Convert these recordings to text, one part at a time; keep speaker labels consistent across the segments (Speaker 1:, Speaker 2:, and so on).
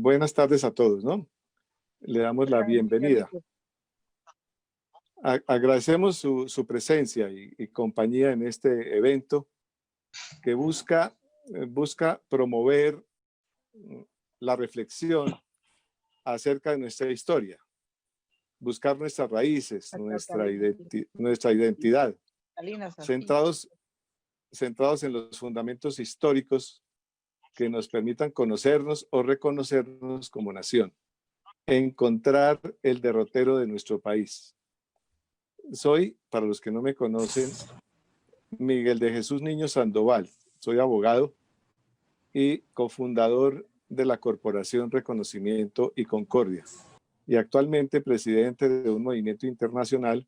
Speaker 1: Buenas tardes a todos, ¿no? Le damos la bienvenida. Agradecemos su presencia y compañía en este evento que busca promover la reflexión acerca de nuestra historia, buscar nuestras raíces, nuestra identidad, centrados en los fundamentos históricos que nos permitan conocernos o reconocernos como nación, encontrar el derrotero de nuestro país. Soy, para los que no me conocen, Miguel de Jesús Niño Sandoval. Soy abogado y cofundador de la Corporación Reconocimiento y Concordia, y actualmente presidente de un movimiento internacional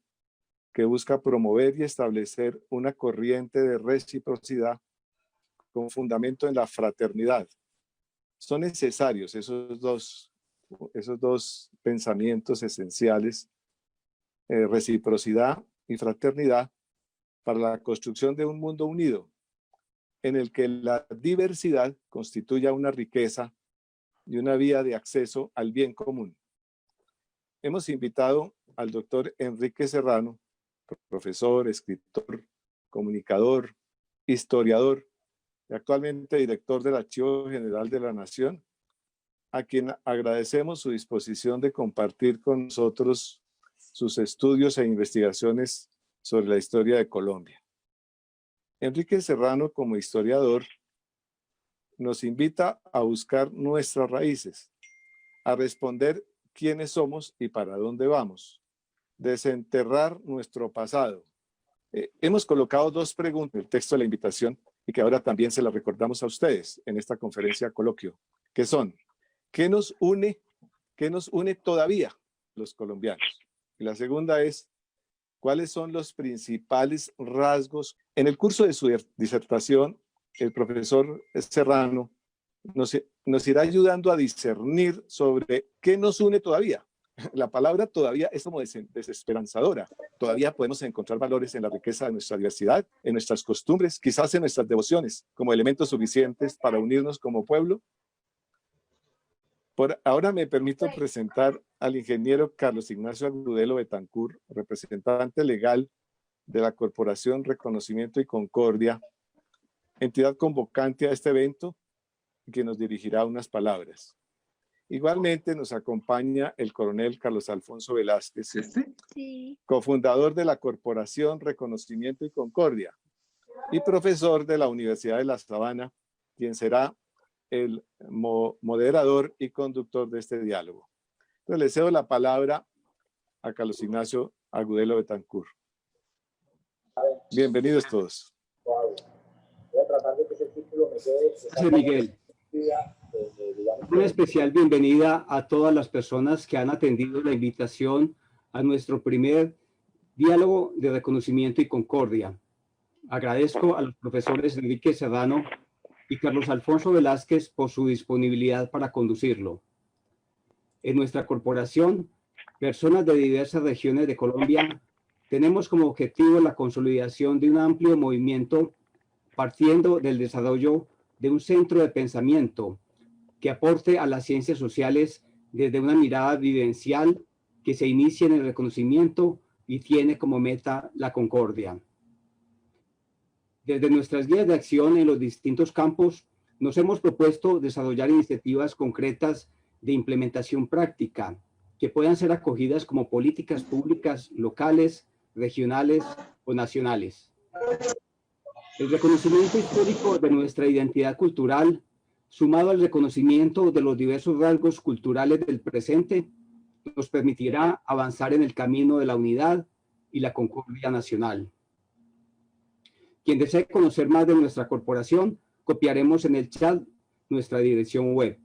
Speaker 1: que busca promover y establecer una corriente de reciprocidad con fundamento en la fraternidad. Son necesarios esos dos pensamientos esenciales, reciprocidad y fraternidad, para la construcción de un mundo unido, en el que la diversidad constituya una riqueza y una vía de acceso al bien común. Hemos invitado al doctor Enrique Serrano, profesor, escritor, comunicador, historiador y actualmente director del Archivo General de la Nación, a quien agradecemos su disposición de compartir con nosotros sus estudios e investigaciones sobre la historia de Colombia. Enrique Serrano, como historiador, nos invita a buscar nuestras raíces, a responder quiénes somos y para dónde vamos, desenterrar nuestro pasado. Hemos colocado dos preguntas en el texto de la invitación y que ahora también se las recordamos a ustedes en esta conferencia coloquio, que son: ¿qué nos une todavía los colombianos? Y la segunda es: ¿cuáles son los principales rasgos? En el curso de su disertación, el profesor Serrano nos irá ayudando a discernir sobre qué nos une todavía. La palabra todavía es como desesperanzadora. Todavía podemos encontrar valores en la riqueza de nuestra diversidad, en nuestras costumbres, quizás en nuestras devociones, como elementos suficientes para unirnos como pueblo. Por ahora me permito presentar al ingeniero Carlos Ignacio Agudelo Betancourt, representante legal de la Corporación Reconocimiento y Concordia, entidad convocante a este evento, que nos dirigirá unas palabras. Igualmente nos acompaña el coronel Carlos Alfonso Velázquez, cofundador de la Corporación Reconocimiento y Concordia y profesor de la Universidad de La Sabana, quien será el moderador y conductor de este diálogo. Entonces le cedo la palabra a Carlos Ignacio Agudelo Betancourt. Bienvenidos todos.
Speaker 2: Voy a tratar de que ese título me quede. Gracias, Miguel. Una especial bienvenida a todas las personas que han atendido la invitación a nuestro primer diálogo de reconocimiento y concordia. Agradezco a los profesores Enrique Serrano y Carlos Alfonso Velázquez por su disponibilidad para conducirlo. En nuestra corporación, personas de diversas regiones de Colombia tenemos como objetivo la consolidación de un amplio movimiento partiendo del desarrollo de un centro de pensamiento que aporte a las ciencias sociales desde una mirada vivencial que se inicia en el reconocimiento y tiene como meta la concordia. Desde nuestras guías de acción en los distintos campos, nos hemos propuesto desarrollar iniciativas concretas de implementación práctica que puedan ser acogidas como políticas públicas locales, regionales o nacionales. El reconocimiento histórico de nuestra identidad cultural, sumado al reconocimiento de los diversos rasgos culturales del presente, nos permitirá avanzar en el camino de la unidad y la concordia nacional. Quien desee conocer más de nuestra corporación, copiaremos en el chat nuestra dirección web.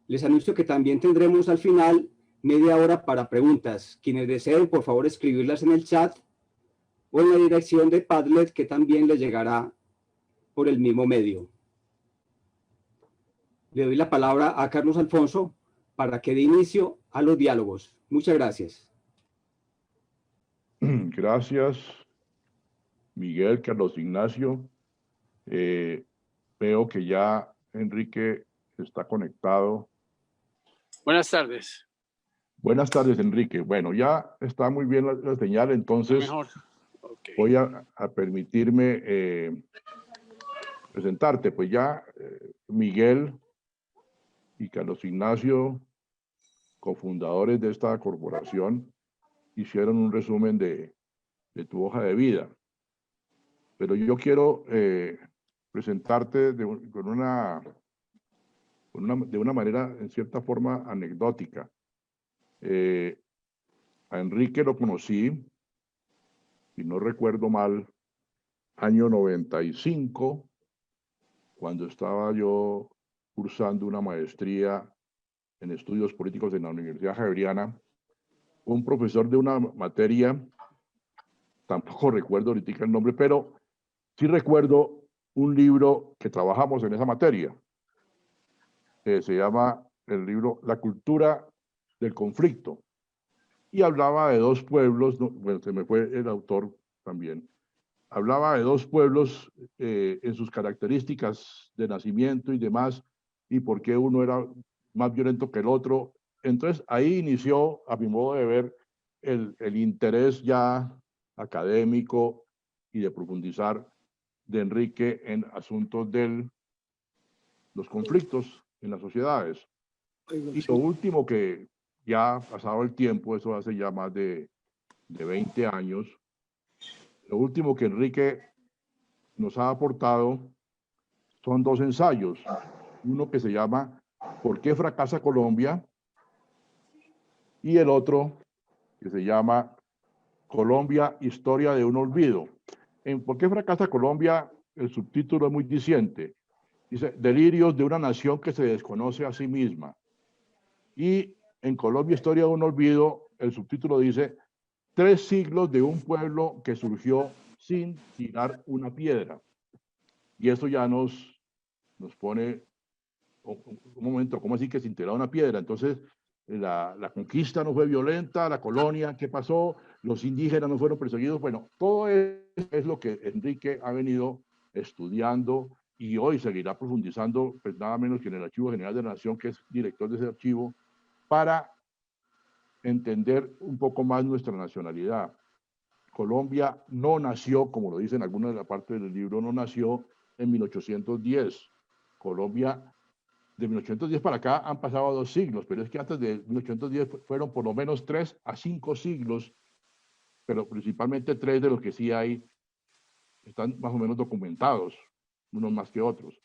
Speaker 2: Les anuncio que también tendremos al final media hora para preguntas. Quienes deseen, por favor, escribirlas en el chat o en la dirección de Padlet, que también les llegará por el mismo medio. Le doy la palabra a Carlos Alfonso para que dé inicio a los diálogos. Muchas gracias.
Speaker 3: Gracias, Miguel, Carlos Ignacio. Veo que ya Enrique está conectado.
Speaker 4: Buenas tardes.
Speaker 3: Buenas tardes, Enrique. Bueno, ya está muy bien la señal, entonces
Speaker 4: Mejor. Okay.
Speaker 3: voy a permitirme presentarte. Pues ya Miguel y Carlos Ignacio, cofundadores de esta corporación, hicieron un resumen de tu hoja de vida. Pero yo quiero presentarte de una manera, en cierta forma, anecdótica. A Enrique lo conocí, si no recuerdo mal, año 95, cuando estaba yo cursando una maestría en estudios políticos en la Universidad Javeriana. Un profesor de una materia, tampoco recuerdo ahorita el nombre, pero sí recuerdo un libro que trabajamos en esa materia. Se llama el libro La cultura del conflicto. Y hablaba de dos pueblos, bueno, se me fue el autor también. Hablaba de dos pueblos en sus características de nacimiento y demás, y por qué uno era más violento que el otro. Entonces ahí inició, a mi modo de ver, el interés ya académico y de profundizar de Enrique en asuntos de los conflictos en las sociedades. Y lo último que ya ha pasado el tiempo, eso hace ya más de 20 años, lo último que Enrique nos ha aportado son dos ensayos. Uno que se llama ¿Por qué fracasa Colombia? Y el otro que se llama Colombia, historia de un olvido. En ¿Por qué fracasa Colombia? El subtítulo es muy diciente. Dice, delirios de una nación que se desconoce a sí misma. Y en Colombia, historia de un olvido, el subtítulo dice, 3 siglos de un pueblo que surgió sin tirar una piedra. Y eso ya nos pone un momento, ¿cómo así que sin tirar una piedra? Entonces, la conquista no fue violenta, la colonia, ¿qué pasó? Los indígenas no fueron perseguidos. Bueno, todo eso es lo que Enrique ha venido estudiando y hoy seguirá profundizando, pues nada menos que en el Archivo General de la Nación, que es director de ese archivo, para entender un poco más nuestra nacionalidad. Colombia no nació, como lo dicen algunas de las partes del libro, no nació en 1810. Colombia, de 1810 para acá han pasado 2 siglos, pero es que antes de 1810 fueron por lo menos 3 a 5 siglos, pero principalmente 3 de los que sí hay, están más o menos documentados, unos más que otros.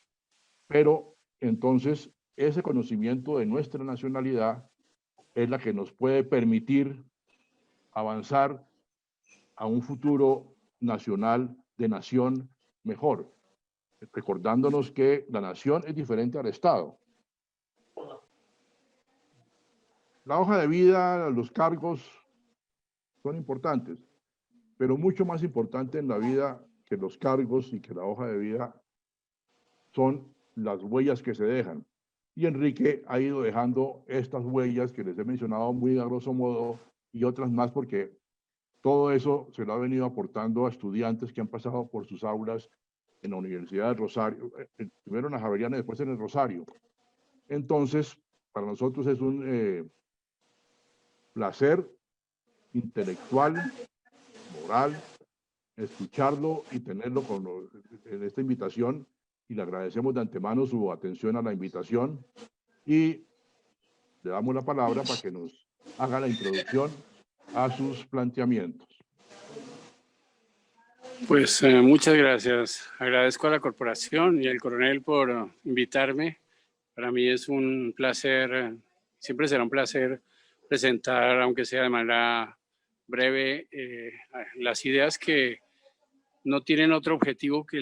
Speaker 3: Pero entonces ese conocimiento de nuestra nacionalidad es la que nos puede permitir avanzar a un futuro nacional de nación mejor, recordándonos que la nación es diferente al Estado. La hoja de vida, los cargos son importantes, pero mucho más importante en la vida que los cargos y que la hoja de vida son las huellas que se dejan. Y Enrique ha ido dejando estas huellas que les he mencionado muy a grosso modo y otras más porque todo eso se lo ha venido aportando a estudiantes que han pasado por sus aulas en la Universidad de Rosario, primero en la Javeriana y después en el Rosario. Entonces, para nosotros es un placer intelectual, moral, escucharlo y tenerlo en esta invitación, y le agradecemos de antemano su atención a la invitación y le damos la palabra para que nos haga la introducción a sus planteamientos.
Speaker 4: Pues muchas gracias. Agradezco a la corporación y al coronel por invitarme. Para mí es un placer, siempre será un placer presentar, aunque sea de manera breve, las ideas que no tienen otro objetivo que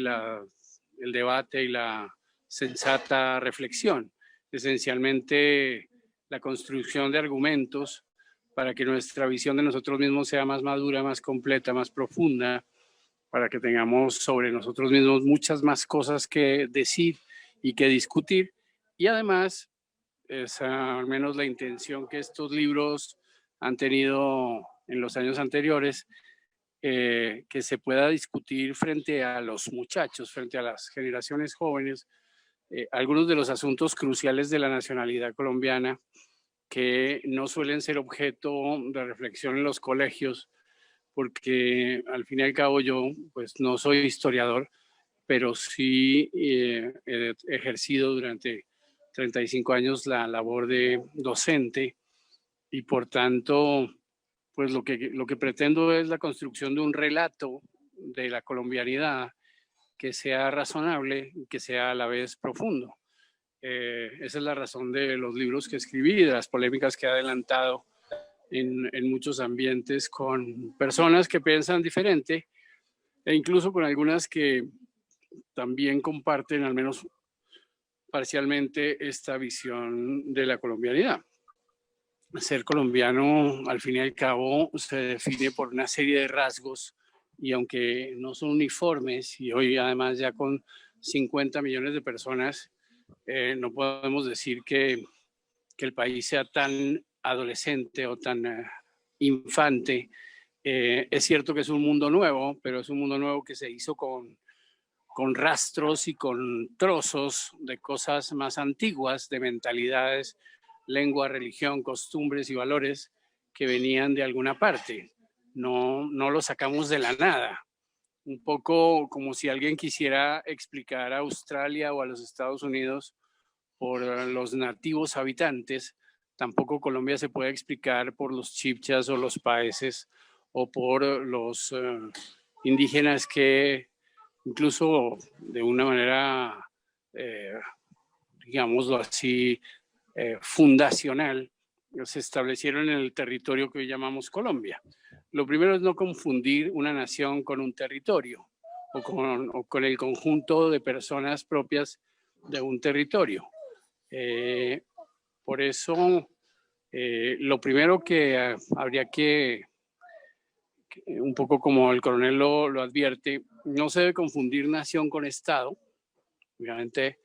Speaker 4: el debate y la sensata reflexión. Esencialmente, la construcción de argumentos para que nuestra visión de nosotros mismos sea más madura, más completa, más profunda, para que tengamos sobre nosotros mismos muchas más cosas que decir y que discutir. Y además, es al menos la intención que estos libros han tenido en los años anteriores, que se pueda discutir frente a los muchachos, frente a las generaciones jóvenes, algunos de los asuntos cruciales de la nacionalidad colombiana que no suelen ser objeto de reflexión en los colegios, porque al fin y al cabo yo pues no soy historiador, pero sí he ejercido durante 35 años la labor de docente y por tanto pues lo que pretendo es la construcción de un relato de la colombianidad que sea razonable y que sea a la vez profundo. Esa es la razón de los libros que escribí, de las polémicas que he adelantado en muchos ambientes con personas que piensan diferente e incluso con algunas que también comparten al menos parcialmente esta visión de la colombianidad. Ser colombiano, al fin y al cabo, se define por una serie de rasgos y aunque no son uniformes y hoy además ya con 50 millones de personas, no podemos decir que el país sea tan adolescente o tan infante. Es cierto que es un mundo nuevo, pero es un mundo nuevo que se hizo con rastros y con trozos de cosas más antiguas, de mentalidades, lengua, religión, costumbres y valores que venían de alguna parte. No lo sacamos de la nada. Un poco como si alguien quisiera explicar a Australia o a los Estados Unidos por los nativos habitantes, tampoco Colombia se puede explicar por los chibchas o los paeses o por los indígenas que incluso de una manera, digámoslo así, fundacional, se establecieron en el territorio que hoy llamamos Colombia. Lo primero es no confundir una nación con un territorio o con el conjunto de personas propias de un territorio. Por eso, lo primero que habría que, un poco como el coronel lo advierte, no se debe confundir nación con Estado. Obviamente,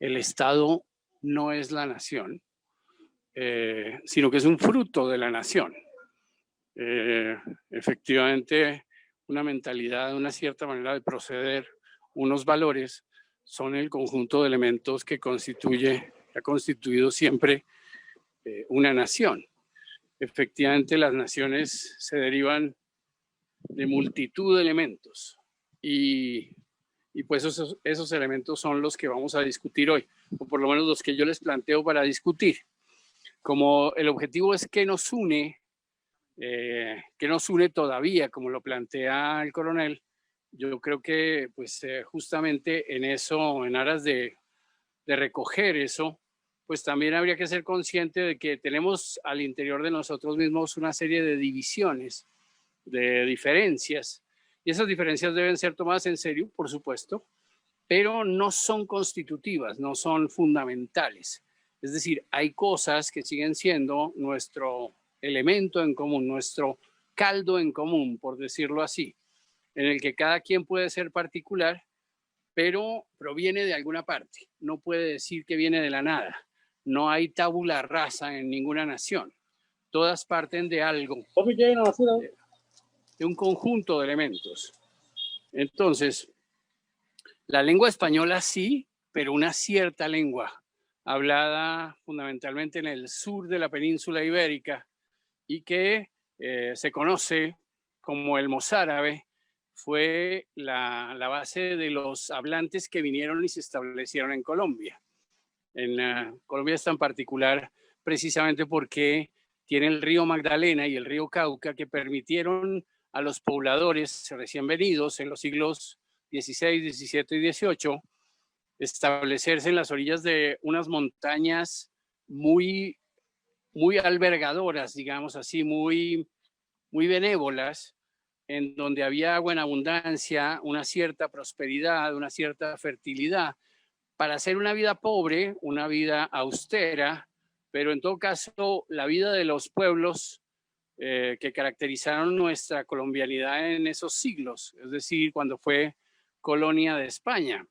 Speaker 4: el Estado no es la nación, sino que es un fruto de la nación. Efectivamente, una mentalidad, una cierta manera de proceder, unos valores, son el conjunto de elementos que ha constituido siempre una nación. Efectivamente, las naciones se derivan de multitud de elementos y pues esos elementos son los que vamos a discutir hoy, o por lo menos los que yo les planteo para discutir. Como el objetivo es que nos une todavía, como lo plantea el coronel, yo creo que pues justamente en eso, en aras de recoger eso, pues también habría que ser consciente de que tenemos al interior de nosotros mismos una serie de divisiones, de diferencias, y esas diferencias deben ser tomadas en serio, por supuesto, pero no son constitutivas, no son fundamentales. Es decir, hay cosas que siguen siendo nuestro elemento en común, nuestro caldo en común, por decirlo así, en el que cada quien puede ser particular, pero proviene de alguna parte. No puede decir que viene de la nada. No hay tabula rasa en ninguna nación. Todas parten de algo, de un conjunto de elementos. Entonces, la lengua española sí, pero una cierta lengua, hablada fundamentalmente en el sur de la península ibérica y que se conoce como el mozárabe, fue la base de los hablantes que vinieron y se establecieron en Colombia. En Colombia es tan particular precisamente porque tiene el río Magdalena y el río Cauca que permitieron a los pobladores recién venidos en los siglos XVI, XVII y XVIII establecerse en las orillas de unas montañas muy albergadoras, digamos así, muy benévolas, en donde había agua en abundancia, una cierta prosperidad, una cierta fertilidad, para hacer una vida pobre, una vida austera, pero en todo caso la vida de los pueblos que caracterizaron nuestra colombianidad en esos siglos, es decir, cuando fue colonia de España.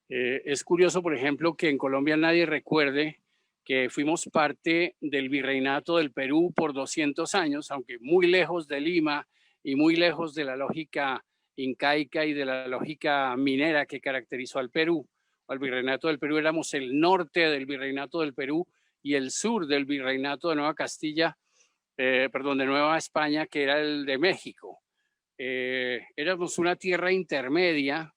Speaker 4: Es curioso, por ejemplo, que en Colombia nadie recuerde que fuimos parte del virreinato del Perú por 200 años, aunque muy lejos de Lima y muy lejos de la lógica incaica y de la lógica minera que caracterizó al Perú. al Virreinato del Perú, éramos el norte del Virreinato del Perú y el sur del Virreinato de Nueva Castilla, de Nueva España, que era el de México. Éramos una tierra intermedia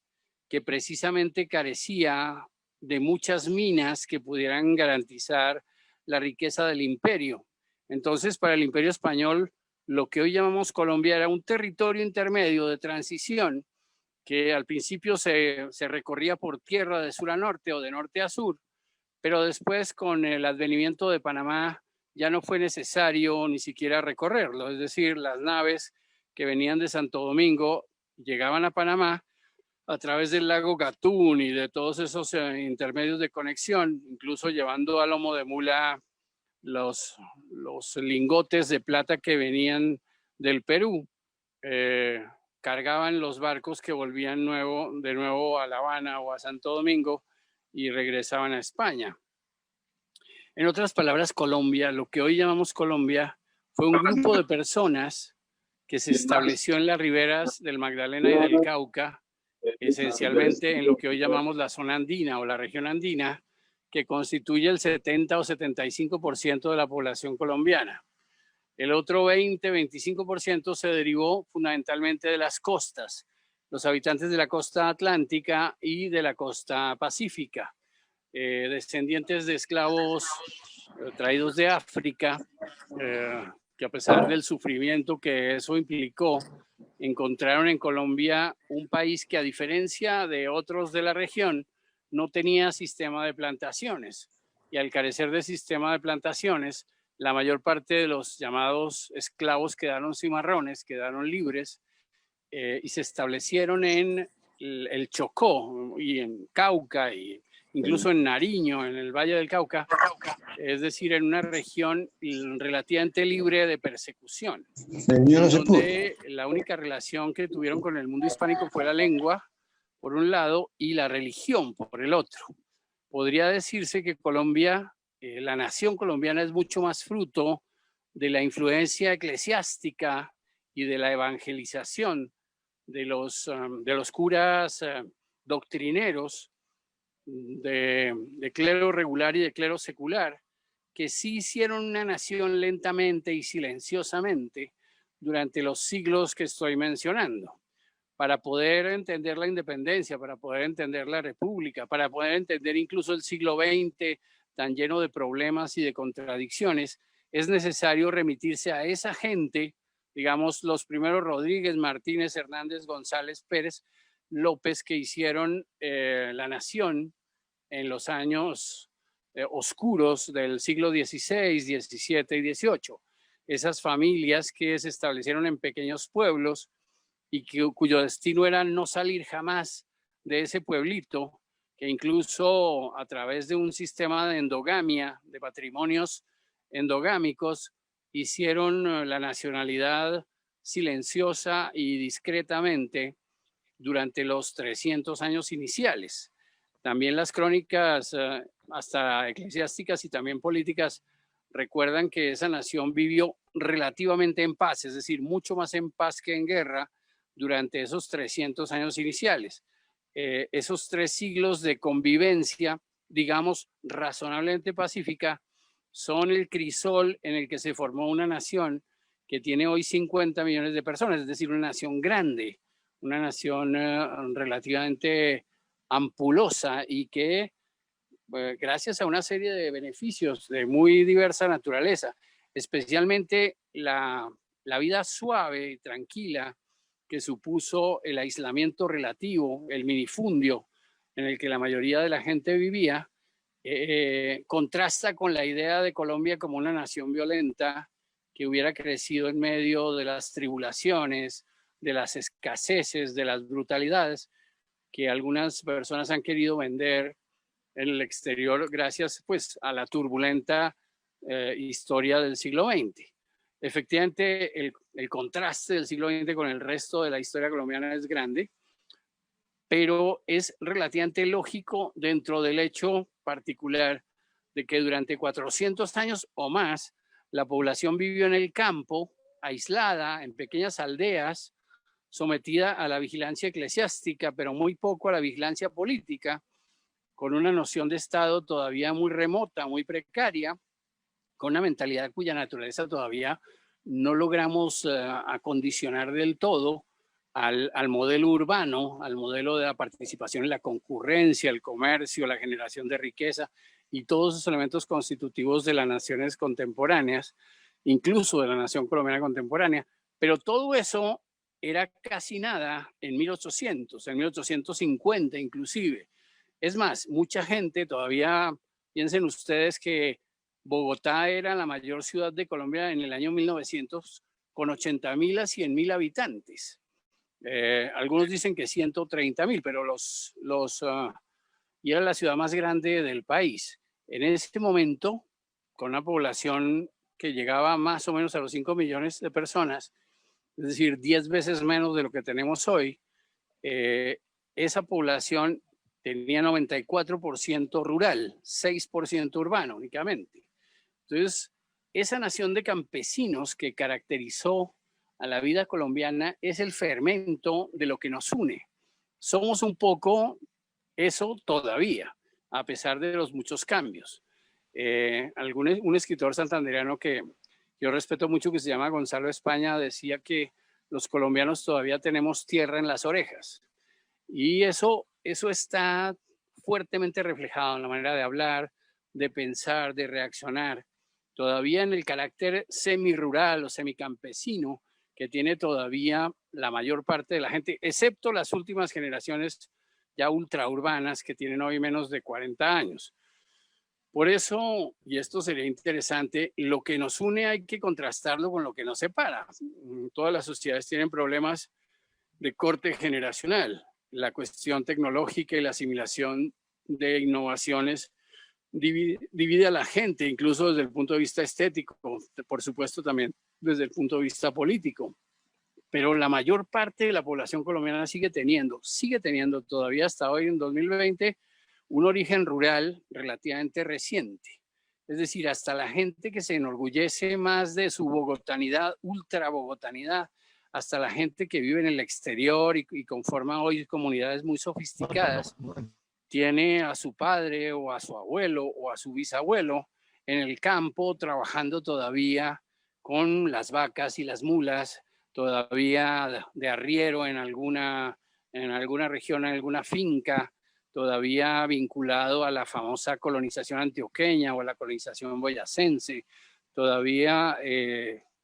Speaker 4: que precisamente carecía de muchas minas que pudieran garantizar la riqueza del imperio. Entonces, para el Imperio Español, lo que hoy llamamos Colombia era un territorio intermedio de transición que al principio se recorría por tierra de sur a norte o de norte a sur, pero después con el advenimiento de Panamá ya no fue necesario ni siquiera recorrerlo, es decir, las naves que venían de Santo Domingo llegaban a Panamá a través del lago Gatún y de todos esos intermedios de conexión, incluso llevando a lomo de mula los lingotes de plata que venían del Perú. Cargaban los barcos que volvían de nuevo a La Habana o a Santo Domingo y regresaban a España. En otras palabras, Colombia, lo que hoy llamamos Colombia, fue un grupo de personas que se estableció en las riberas del Magdalena y del Cauca, esencialmente en lo que hoy llamamos la zona andina o la región andina, que constituye el 70 o 75% de la población colombiana. El otro 20-25% se derivó fundamentalmente de las costas, los habitantes de la costa atlántica y de la costa pacífica, descendientes de esclavos traídos de África, que a pesar del sufrimiento que eso implicó, encontraron en Colombia un país que, a diferencia de otros de la región, no tenía sistema de plantaciones. Y al carecer de sistema de plantaciones, la mayor parte de los llamados esclavos quedaron cimarrones, quedaron libres, y se establecieron en el Chocó y en Cauca y incluso en Nariño, en el Valle del Cauca, es decir, en una región relativamente libre de persecución, donde la única relación que tuvieron con el mundo hispánico fue la lengua, por un lado, y la religión, por el otro. Podría decirse que Colombia, la nación colombiana, es mucho más fruto de la influencia eclesiástica y de la evangelización de los curas doctrineros de clero regular y de clero secular, que sí hicieron una nación lentamente y silenciosamente durante los siglos que estoy mencionando, para poder entender la independencia, para poder entender la república, para poder entender incluso el siglo XX tan lleno de problemas y de contradicciones. Es necesario remitirse a esa gente, digamos, los primeros Rodríguez, Martínez, Hernández, González, Pérez, López, que hicieron la nación en los años oscuros del siglo XVI, XVII y XVIII. Esas familias que se establecieron en pequeños pueblos y cuyo destino era no salir jamás de ese pueblito, que incluso a través de un sistema de endogamia, de patrimonios endogámicos, hicieron la nacionalidad silenciosa y discretamente durante los 300 años iniciales. También las crónicas, hasta eclesiásticas y también políticas, recuerdan que esa nación vivió relativamente en paz, es decir, mucho más en paz que en guerra durante esos 300 años iniciales. Esos 3 siglos de convivencia, digamos, razonablemente pacífica, son el crisol en el que se formó una nación que tiene hoy 50 millones de personas, es decir, una nación grande, una nación relativamente ampulosa y que, gracias a una serie de beneficios de muy diversa naturaleza, especialmente la vida suave y tranquila que supuso el aislamiento relativo, el minifundio en el que la mayoría de la gente vivía, contrasta con la idea de Colombia como una nación violenta que hubiera crecido en medio de las tribulaciones, de las escaseces, de las brutalidades que algunas personas han querido vender en el exterior gracias pues a la turbulenta historia del siglo XX. Efectivamente, el contraste del siglo XX con el resto de la historia colombiana es grande, pero es relativamente lógico dentro del hecho particular de que durante 400 años o más la población vivió en el campo, aislada, en pequeñas aldeas, sometida a la vigilancia eclesiástica, pero muy poco a la vigilancia política, con una noción de Estado todavía muy remota, muy precaria, con una mentalidad cuya naturaleza todavía no logramos acondicionar del todo al modelo urbano, al modelo de la participación en la concurrencia, el comercio, la generación de riqueza y todos esos elementos constitutivos de las naciones contemporáneas, incluso de la nación colombiana contemporánea. Pero todo eso era casi nada en 1800, en 1850 inclusive. Es más, mucha gente todavía, piensen ustedes que Bogotá era la mayor ciudad de Colombia en el año 1900 con 80.000 a 100.000 habitantes. Algunos dicen que 130.000, pero y era la ciudad más grande del país. En este momento, con una población que llegaba más o menos a los 5 millones de personas, es decir, 10 veces menos de lo que tenemos hoy, esa población tenía 94% rural, 6% urbano únicamente. Entonces, esa nación de campesinos que caracterizó a la vida colombiana es el fermento de lo que nos une. Somos un poco eso todavía, a pesar de los muchos cambios. Un escritor santandereano que yo respeto mucho, que se llama Gonzalo España, decía que los colombianos todavía tenemos tierra en las orejas. Y eso está fuertemente reflejado en la manera de hablar, de pensar, de reaccionar, todavía en el carácter semirural o semicampesino que tiene todavía la mayor parte de la gente, excepto las últimas generaciones ya ultraurbanas que tienen hoy menos de 40 años. Por eso, y esto sería interesante, lo que nos une hay que contrastarlo con lo que nos separa. Todas las sociedades tienen problemas de corte generacional. La cuestión tecnológica y la asimilación de innovaciones divide a la gente, incluso desde el punto de vista estético, por supuesto también desde el punto de vista político. Pero la mayor parte de la población colombiana sigue teniendo todavía hasta hoy en 2020 un origen rural relativamente reciente. Es decir, hasta la gente que se enorgullece más de su bogotanidad, ultra bogotanidad, hasta la gente que vive en el exterior y conforma hoy comunidades muy sofisticadas, tiene a su padre o a su abuelo o a su bisabuelo en el campo trabajando todavía con las vacas y las mulas, todavía de arriero en alguna región, en alguna finca, todavía vinculado a la famosa colonización antioqueña o a la colonización boyacense, todavía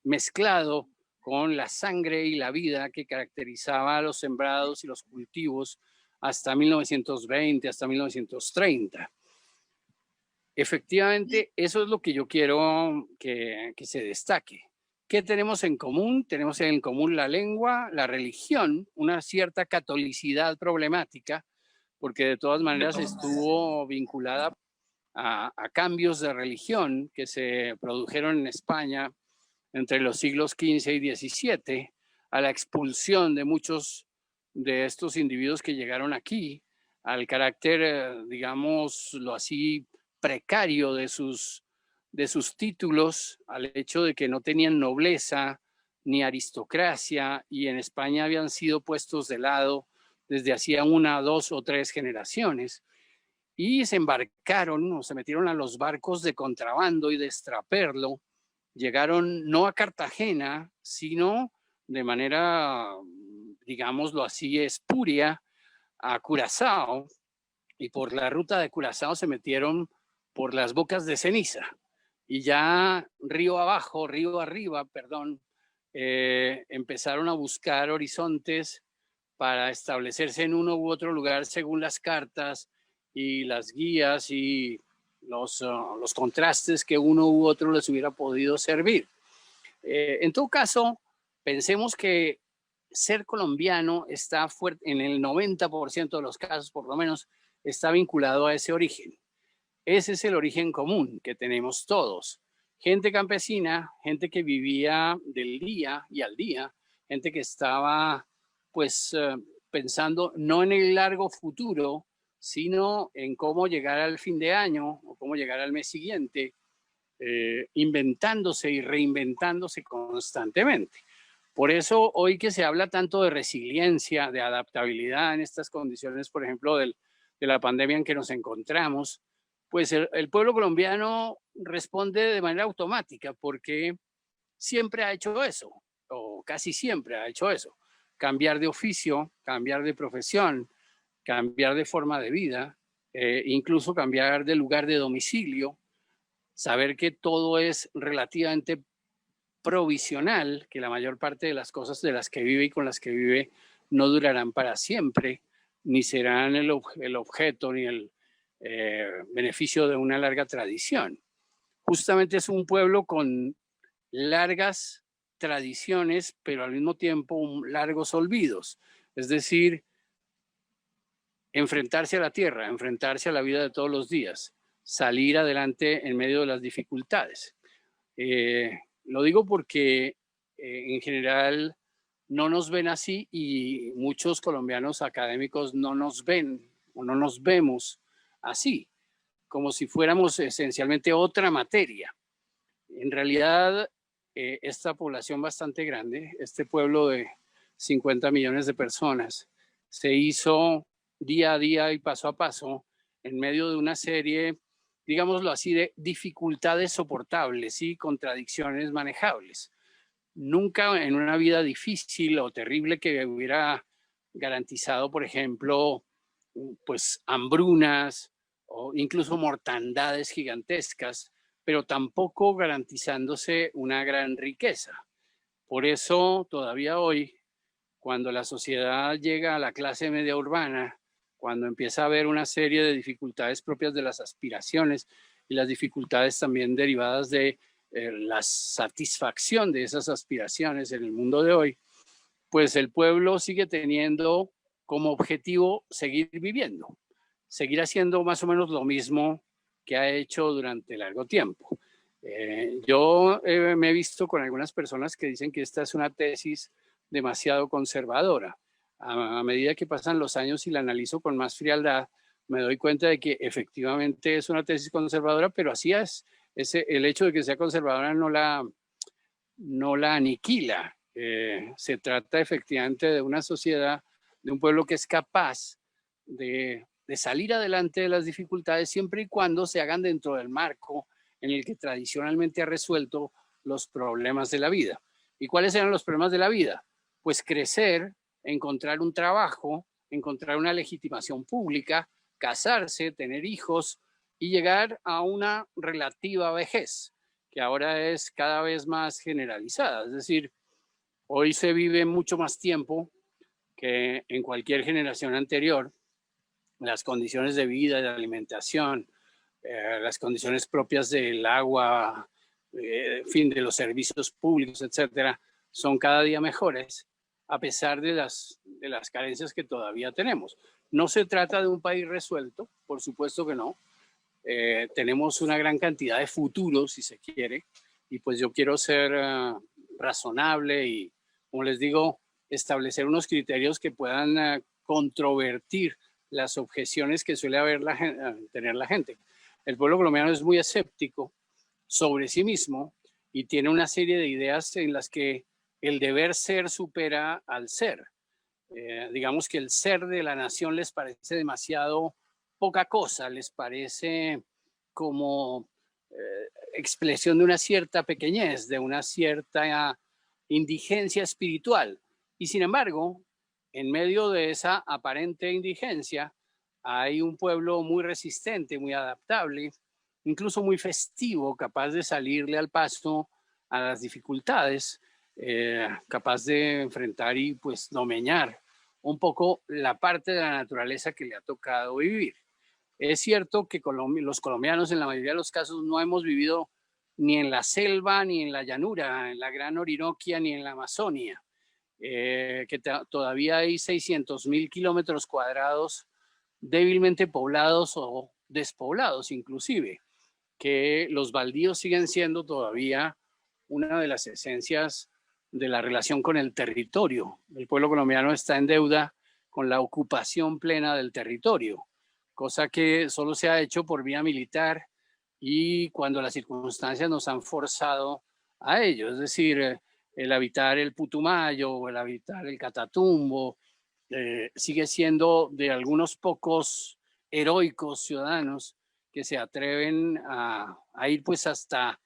Speaker 4: mezclado con la sangre y la vida que caracterizaba a los sembrados y los cultivos hasta 1920, hasta 1930. Efectivamente, eso es lo que yo quiero que se destaque. ¿Qué tenemos en común? Tenemos en común la lengua, la religión, una cierta catolicidad problemática, porque de todas maneras estuvo vinculada a cambios de religión que se produjeron en España entre los siglos XV y XVII, a la expulsión de muchos de estos individuos que llegaron aquí, al carácter, digámoslo así, precario de sus títulos, al hecho de que no tenían nobleza ni aristocracia y en España habían sido puestos de lado desde hacía 1, 2 o 3 generaciones y se embarcaron o se metieron a los barcos de contrabando y de extraperlo. Llegaron no a Cartagena, sino de manera, digámoslo así, espuria, a Curazao, y por la ruta de Curazao se metieron por las Bocas de Ceniza, y ya río arriba, empezaron a buscar horizontes para establecerse en uno u otro lugar según las cartas y las guías y los contrastes que uno u otro les hubiera podido servir. En todo caso, pensemos que ser colombiano está fuerte, en el 90% de los casos por lo menos, está vinculado a ese origen. Ese es el origen común que tenemos todos. Gente campesina, gente que vivía del día y al día, gente que estaba pues pensando no en el largo futuro, sino en cómo llegar al fin de año o cómo llegar al mes siguiente, inventándose y reinventándose constantemente. Por eso hoy que se habla tanto de resiliencia, de adaptabilidad en estas condiciones, por ejemplo, del de la pandemia en que nos encontramos, pues el pueblo colombiano responde de manera automática porque siempre ha hecho eso, o casi siempre ha hecho eso. Cambiar de oficio, cambiar de profesión, cambiar de forma de vida, incluso cambiar de lugar de domicilio, saber que todo es relativamente provisional, que la mayor parte de las cosas de las que vive y con las que vive no durarán para siempre, ni serán el objeto ni el beneficio de una larga tradición. Justamente es un pueblo con largas tradiciones, pero al mismo tiempo largos olvidos. Es decir, enfrentarse a la tierra, enfrentarse a la vida de todos los días, salir adelante en medio de las dificultades. Lo digo porque en general no nos ven así y muchos colombianos académicos no nos ven o no nos vemos así, como si fuéramos esencialmente otra materia. En realidad, esta población bastante grande, este pueblo de 50 millones de personas, se hizo día a día y paso a paso en medio de una serie, digámoslo así, de dificultades soportables y contradicciones manejables. Nunca en una vida difícil o terrible que hubiera garantizado, por ejemplo, pues hambrunas o incluso mortandades gigantescas, pero tampoco garantizándose una gran riqueza. Por eso todavía hoy, cuando la sociedad llega a la clase media urbana, cuando empieza a haber una serie de dificultades propias de las aspiraciones y las dificultades también derivadas de la satisfacción de esas aspiraciones en el mundo de hoy, pues el pueblo sigue teniendo como objetivo seguir viviendo, seguir haciendo más o menos lo mismo que ha hecho durante largo tiempo. Yo me he visto con algunas personas que dicen que esta es una tesis demasiado conservadora. A medida que pasan los años y la analizo con más frialdad, me doy cuenta de que efectivamente es una tesis conservadora, pero así es. El hecho de que sea conservadora no la aniquila. Se trata efectivamente de una sociedad, de un pueblo que es capaz de salir adelante de las dificultades siempre y cuando se hagan dentro del marco en el que tradicionalmente ha resuelto los problemas de la vida. ¿Y cuáles eran los problemas de la vida? Pues crecer, encontrar un trabajo, encontrar una legitimación pública, casarse, tener hijos y llegar a una relativa vejez, que ahora es cada vez más generalizada. Es decir, hoy se vive mucho más tiempo que en cualquier generación anterior. Las condiciones de vida, de alimentación, las condiciones propias del agua, en fin, de los servicios públicos, etcétera, son cada día mejores, a pesar de las carencias que todavía tenemos. No se trata de un país resuelto, por supuesto que no. Tenemos una gran cantidad de futuros, si se quiere, y pues yo quiero ser razonable y, como les digo, establecer unos criterios que puedan controvertir las objeciones que suele tener la gente. El pueblo colombiano es muy escéptico sobre sí mismo y tiene una serie de ideas en las que el deber ser supera al ser. Digamos que el ser de la nación les parece demasiado poca cosa, les parece como expresión de una cierta pequeñez, de una cierta indigencia espiritual. Y sin embargo, en medio de esa aparente indigencia, hay un pueblo muy resistente, muy adaptable, incluso muy festivo, capaz de salirle al paso a las dificultades, capaz de enfrentar y pues domeñar un poco la parte de la naturaleza que le ha tocado vivir. Es cierto que los colombianos en la mayoría de los casos no hemos vivido ni en la selva, ni en la llanura, en la Gran Orinoquia, ni en la Amazonia. Que todavía hay 600.000 kilómetros cuadrados débilmente poblados o despoblados inclusive, que los baldíos siguen siendo todavía una de las esencias de la relación con el territorio. El pueblo colombiano está en deuda con la ocupación plena del territorio, cosa que solo se ha hecho por vía militar y cuando las circunstancias nos han forzado a ello, es decir, el habitar el Putumayo o el habitar el Catatumbo sigue siendo de algunos pocos heroicos ciudadanos que se atreven a ir pues hasta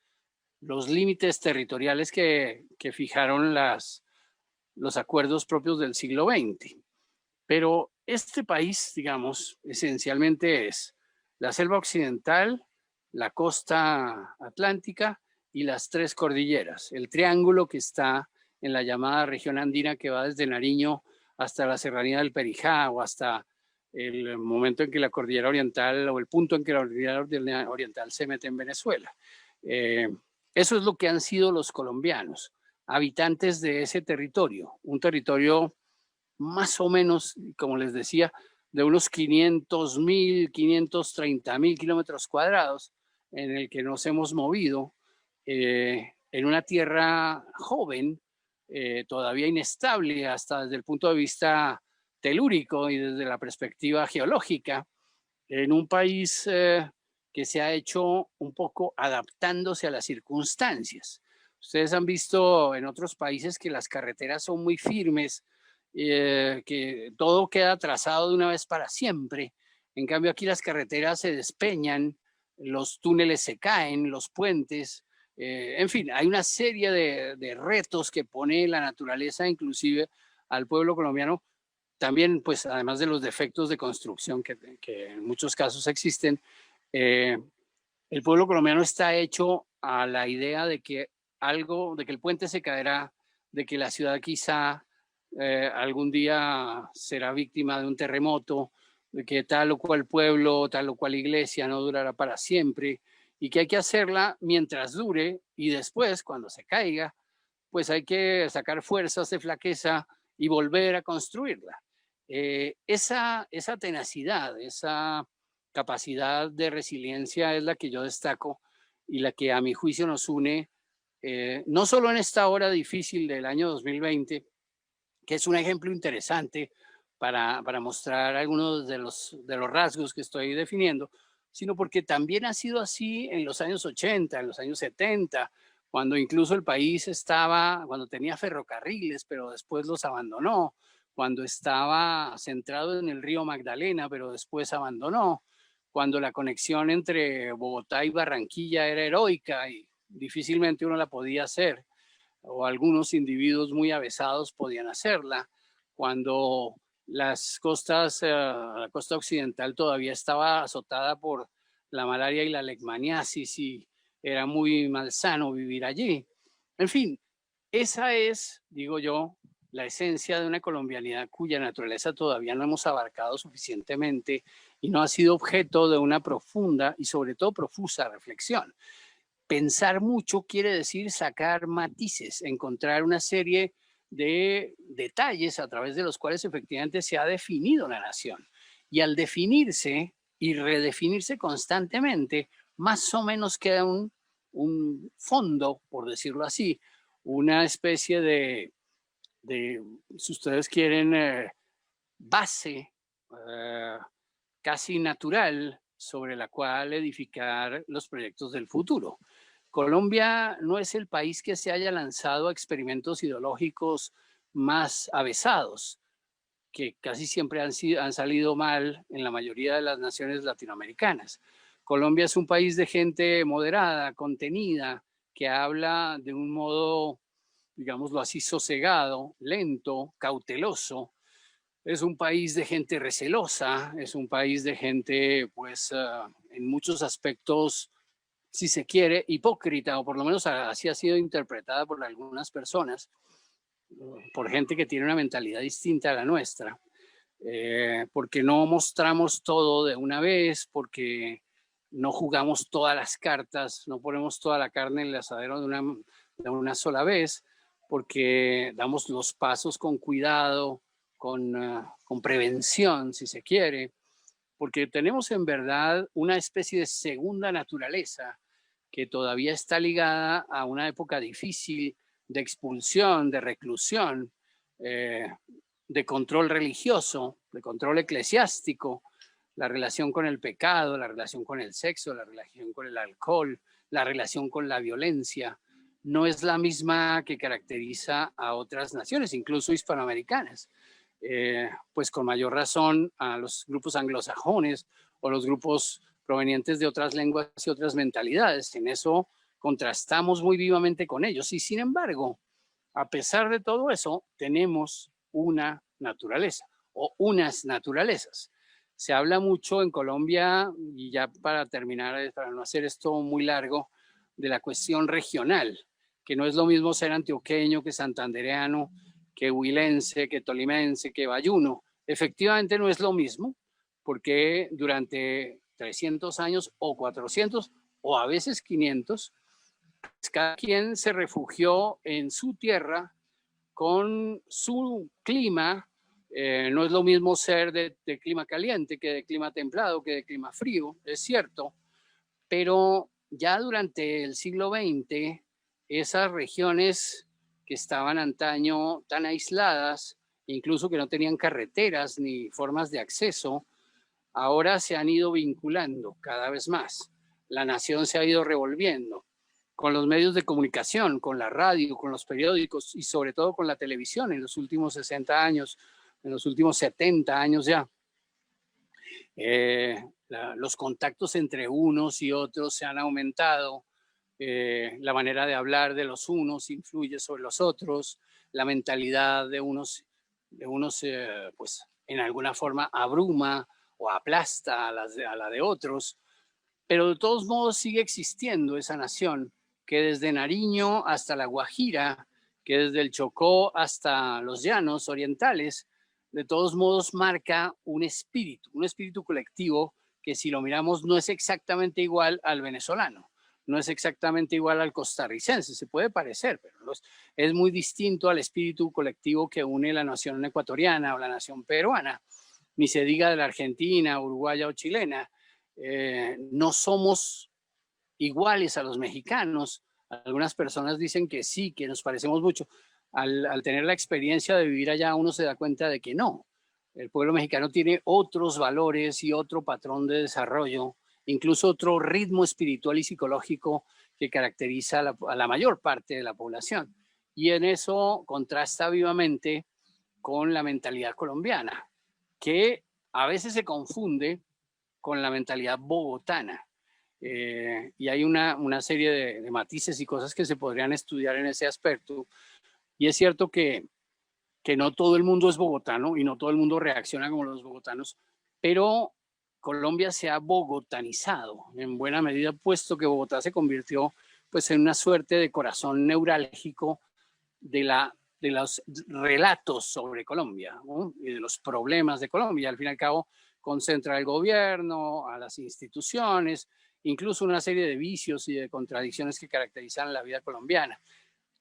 Speaker 4: los límites territoriales que fijaron los acuerdos propios del siglo XX. Pero este país, digamos, esencialmente es la selva occidental, la costa atlántica y las tres cordilleras, el triángulo que está en la llamada región andina que va desde Nariño hasta la serranía del Perijá o hasta el momento en que la cordillera oriental o el punto en que la cordillera oriental se mete en Venezuela. Eso es lo que han sido los colombianos, habitantes de ese territorio, un territorio más o menos, como les decía, de unos 500.000, 530.000 kilómetros cuadrados en el que nos hemos movido en una tierra joven, todavía inestable hasta desde el punto de vista telúrico y desde la perspectiva geológica, en un país que se ha hecho un poco adaptándose a las circunstancias. Ustedes han visto en otros países que las carreteras son muy firmes, que todo queda trazado de una vez para siempre. En cambio aquí las carreteras se despeñan, los túneles se caen, los puentes, en fin, hay una serie de retos que pone la naturaleza inclusive al pueblo colombiano. También, pues, además de los defectos de construcción que en muchos casos existen, el pueblo colombiano está hecho a la idea de que el puente se caerá, de que la ciudad quizá algún día será víctima de un terremoto, de que tal o cual pueblo, tal o cual iglesia no durará para siempre y que hay que hacerla mientras dure y después, cuando se caiga, pues hay que sacar fuerzas de flaqueza y volver a construirla. Esa tenacidad, esa capacidad de resiliencia es la que yo destaco y la que a mi juicio nos une, no solo en esta hora difícil del año 2020, que es un ejemplo interesante para mostrar algunos de los rasgos que estoy definiendo, sino porque también ha sido así en los años 80, en los años 70, cuando incluso el país cuando tenía ferrocarriles, pero después los abandonó, cuando estaba centrado en el río Magdalena, pero después abandonó, cuando la conexión entre Bogotá y Barranquilla era heroica y difícilmente uno la podía hacer, o algunos individuos muy avesados podían hacerla, cuando la costa occidental todavía estaba azotada por la malaria y la leishmaniasis y era muy malsano vivir allí. En fin, esa es, digo yo, la esencia de una colombianidad cuya naturaleza todavía no hemos abarcado suficientemente y no ha sido objeto de una profunda y sobre todo profusa reflexión. Pensar mucho quiere decir sacar matices, encontrar una serie de detalles a través de los cuales efectivamente se ha definido la nación. Y al definirse y redefinirse constantemente, más o menos queda un fondo, por decirlo así, una especie de si ustedes quieren, base casi natural sobre la cual edificar los proyectos del futuro. Colombia no es el país que se haya lanzado a experimentos ideológicos más avesados, que casi siempre han salido mal en la mayoría de las naciones latinoamericanas. Colombia es un país de gente moderada, contenida, que habla de un modo, digámoslo así, sosegado, lento, cauteloso. Es un país de gente recelosa, es un país de gente, pues, en muchos aspectos, si se quiere, hipócrita, o por lo menos así ha sido interpretada por algunas personas, por gente que tiene una mentalidad distinta a la nuestra, porque no mostramos todo de una vez, porque no jugamos todas las cartas, no ponemos toda la carne en el asadero de una sola vez, porque damos los pasos con cuidado, con prevención, si se quiere, porque tenemos en verdad una especie de segunda naturaleza que todavía está ligada a una época difícil de expulsión, de reclusión, de control religioso, de control eclesiástico, la relación con el pecado, la relación con el sexo, la relación con el alcohol, la relación con la violencia, no es la misma que caracteriza a otras naciones, incluso hispanoamericanas. Pues con mayor razón a los grupos anglosajones o los grupos provenientes de otras lenguas y otras mentalidades. En eso contrastamos muy vivamente con ellos y sin embargo, a pesar de todo eso, tenemos una naturaleza o unas naturalezas. Se habla mucho en Colombia, y ya para terminar, para no hacer esto muy largo, de la cuestión regional, que no es lo mismo ser antioqueño que santandereano, que huilense, que tolimense, que bayuno. Efectivamente no es lo mismo, porque durante 300 años o 400 o a veces 500, cada quien se refugió en su tierra con su clima. No es lo mismo ser de clima caliente que de clima templado, que de clima frío, es cierto, pero ya durante el siglo XX, esas regiones que estaban antaño tan aisladas, incluso que no tenían carreteras ni formas de acceso, ahora se han ido vinculando cada vez más. La nación se ha ido revolviendo con los medios de comunicación, con la radio, con los periódicos y sobre todo con la televisión en los últimos 60 años, en los últimos 70 años ya. Los contactos entre unos y otros se han aumentado, la manera de hablar de los unos influye sobre los otros, la mentalidad de unos pues en alguna forma abruma o aplasta a la de otros, pero de todos modos sigue existiendo esa nación que desde Nariño hasta La Guajira, que desde el Chocó hasta los llanos orientales, de todos modos marca un espíritu colectivo que si lo miramos no es exactamente igual al venezolano, no es exactamente igual al costarricense, se puede parecer, pero es muy distinto al espíritu colectivo que une la nación ecuatoriana o la nación peruana, ni se diga de la Argentina, uruguaya o chilena. No somos iguales a los mexicanos. Algunas personas dicen que sí, que nos parecemos mucho. Al tener la experiencia de vivir allá, uno se da cuenta de que no. El pueblo mexicano tiene otros valores y otro patrón de desarrollo, incluso otro ritmo espiritual y psicológico que caracteriza a la mayor parte de la población. Y en eso contrasta vivamente con la mentalidad colombiana, que a veces se confunde con la mentalidad bogotana. Y hay una serie de matices y cosas que se podrían estudiar en ese aspecto. Y es cierto que no todo el mundo es bogotano y no todo el mundo reacciona como los bogotanos, pero Colombia se ha bogotanizado en buena medida, puesto que Bogotá se convirtió pues, en una suerte de corazón neurálgico de los relatos sobre Colombia, ¿no? Y de los problemas de Colombia. Al fin y al cabo, concentra el gobierno, a las instituciones, incluso una serie de vicios y de contradicciones que caracterizan la vida colombiana.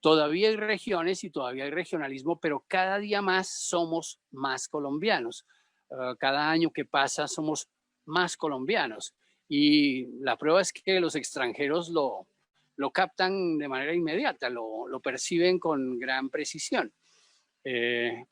Speaker 4: Todavía hay regiones y todavía hay regionalismo, pero cada día más somos más colombianos. Cada año que pasa somos más colombianos. Y la prueba es que los extranjeros lo captan de manera inmediata, lo perciben con gran precisión.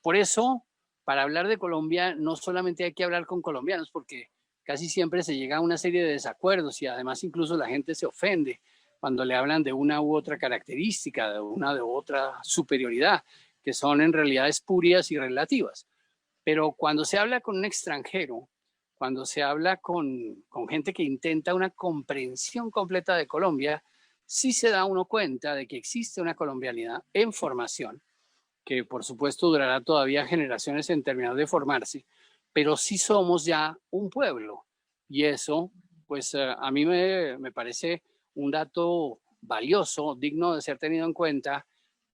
Speaker 4: Por eso, para hablar de Colombia, no solamente hay que hablar con colombianos, porque casi siempre se llega a una serie de desacuerdos y además incluso la gente se ofende cuando le hablan de una u otra característica, de una u otra superioridad, que son en realidad espurias y relativas. Pero cuando se habla con un extranjero, cuando se habla con gente que intenta una comprensión completa de Colombia, sí se da uno cuenta de que existe una colombianidad en formación, que por supuesto durará todavía generaciones en terminar de formarse, pero sí somos ya un pueblo. Y eso, pues a mí me parece un dato valioso, digno de ser tenido en cuenta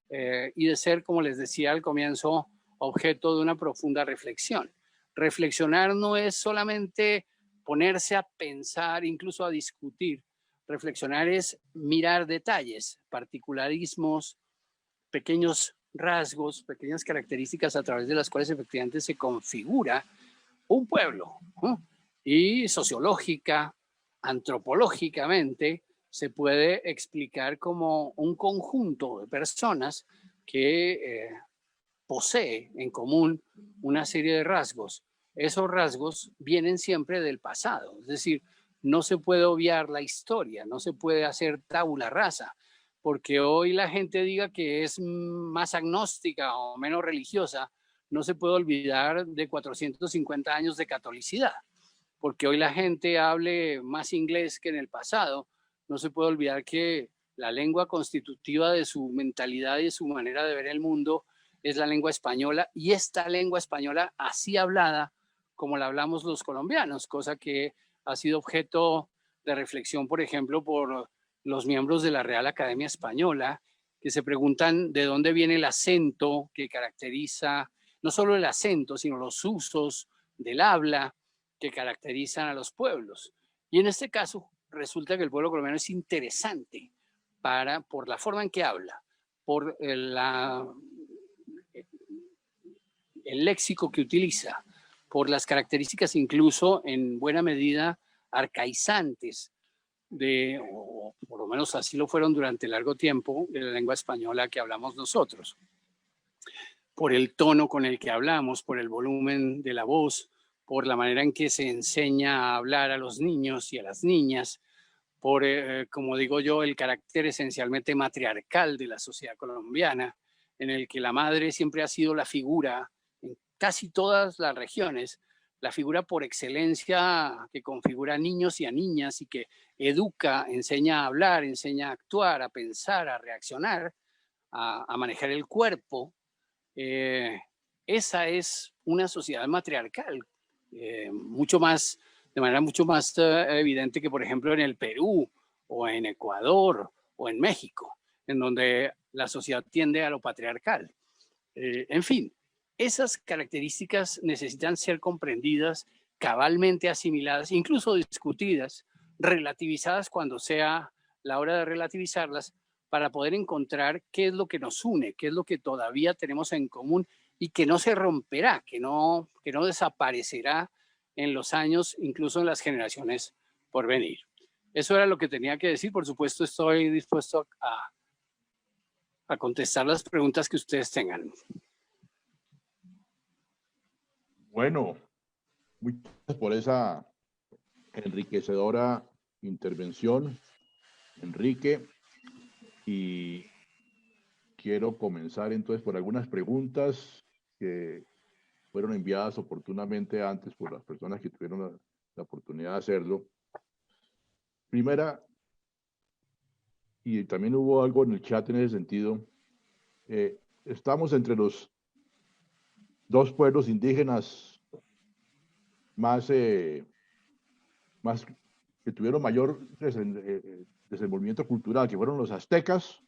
Speaker 4: y de ser, como les decía al comienzo, objeto de una profunda reflexión. Reflexionar no es solamente ponerse a pensar, incluso a discutir. Reflexionar es mirar detalles, particularismos, pequeños rasgos, pequeñas características a través de las cuales efectivamente se configura un pueblo, ¿no? Y sociológica, antropológicamente, se puede explicar como un conjunto de personas que posee en común una serie de rasgos. Esos rasgos vienen siempre del pasado, es decir, no se puede obviar la historia, no se puede hacer tabula rasa, porque hoy la gente diga que es más agnóstica o menos religiosa, no se puede olvidar de 450 años de catolicidad, porque hoy la gente hable más inglés que en el pasado, no se puede olvidar que la lengua constitutiva de su mentalidad y de su manera de ver el mundo es la lengua española, y esta lengua española así hablada como la hablamos los colombianos, cosa que ha sido objeto de reflexión, por ejemplo, por los miembros de la Real Academia Española, que se preguntan de dónde viene el acento que caracteriza, no solo el acento, sino los usos del habla que caracterizan a los pueblos. Y en este caso resulta que el pueblo colombiano es interesante por la forma en que habla, por el léxico que utiliza, por las características incluso en buena medida arcaizantes o por lo menos así lo fueron durante largo tiempo, de la lengua española que hablamos nosotros. Por el tono con el que hablamos, por el volumen de la voz, por la manera en que se enseña a hablar a los niños y a las niñas, por, como digo yo, el carácter esencialmente matriarcal de la sociedad colombiana, en el que la madre siempre ha sido la figura, en casi todas las regiones, la figura por excelencia que configura a niños y a niñas y que educa, enseña a hablar, enseña a actuar, a pensar, a reaccionar, a manejar el cuerpo. Esa es una sociedad matriarcal, de manera mucho más evidente que, por ejemplo, en el Perú o en Ecuador o en México, en donde la sociedad tiende a lo patriarcal. En fin, esas características necesitan ser comprendidas, cabalmente asimiladas, incluso discutidas, relativizadas cuando sea la hora de relativizarlas, para poder encontrar qué es lo que nos une, qué es lo que todavía tenemos en común y que no se romperá, que no desaparecerá en los años, incluso en las generaciones por venir. Eso era lo que tenía que decir. Por supuesto, estoy dispuesto a contestar las preguntas que ustedes tengan.
Speaker 3: Bueno, muchas gracias por esa enriquecedora intervención, Enrique. Y quiero comenzar entonces por algunas preguntas que fueron enviadas oportunamente antes por las personas que tuvieron la oportunidad de hacerlo. Primera, y también hubo algo en el chat en ese sentido, estamos entre los dos pueblos indígenas más que tuvieron mayor desenvolvimiento cultural, que fueron los aztecas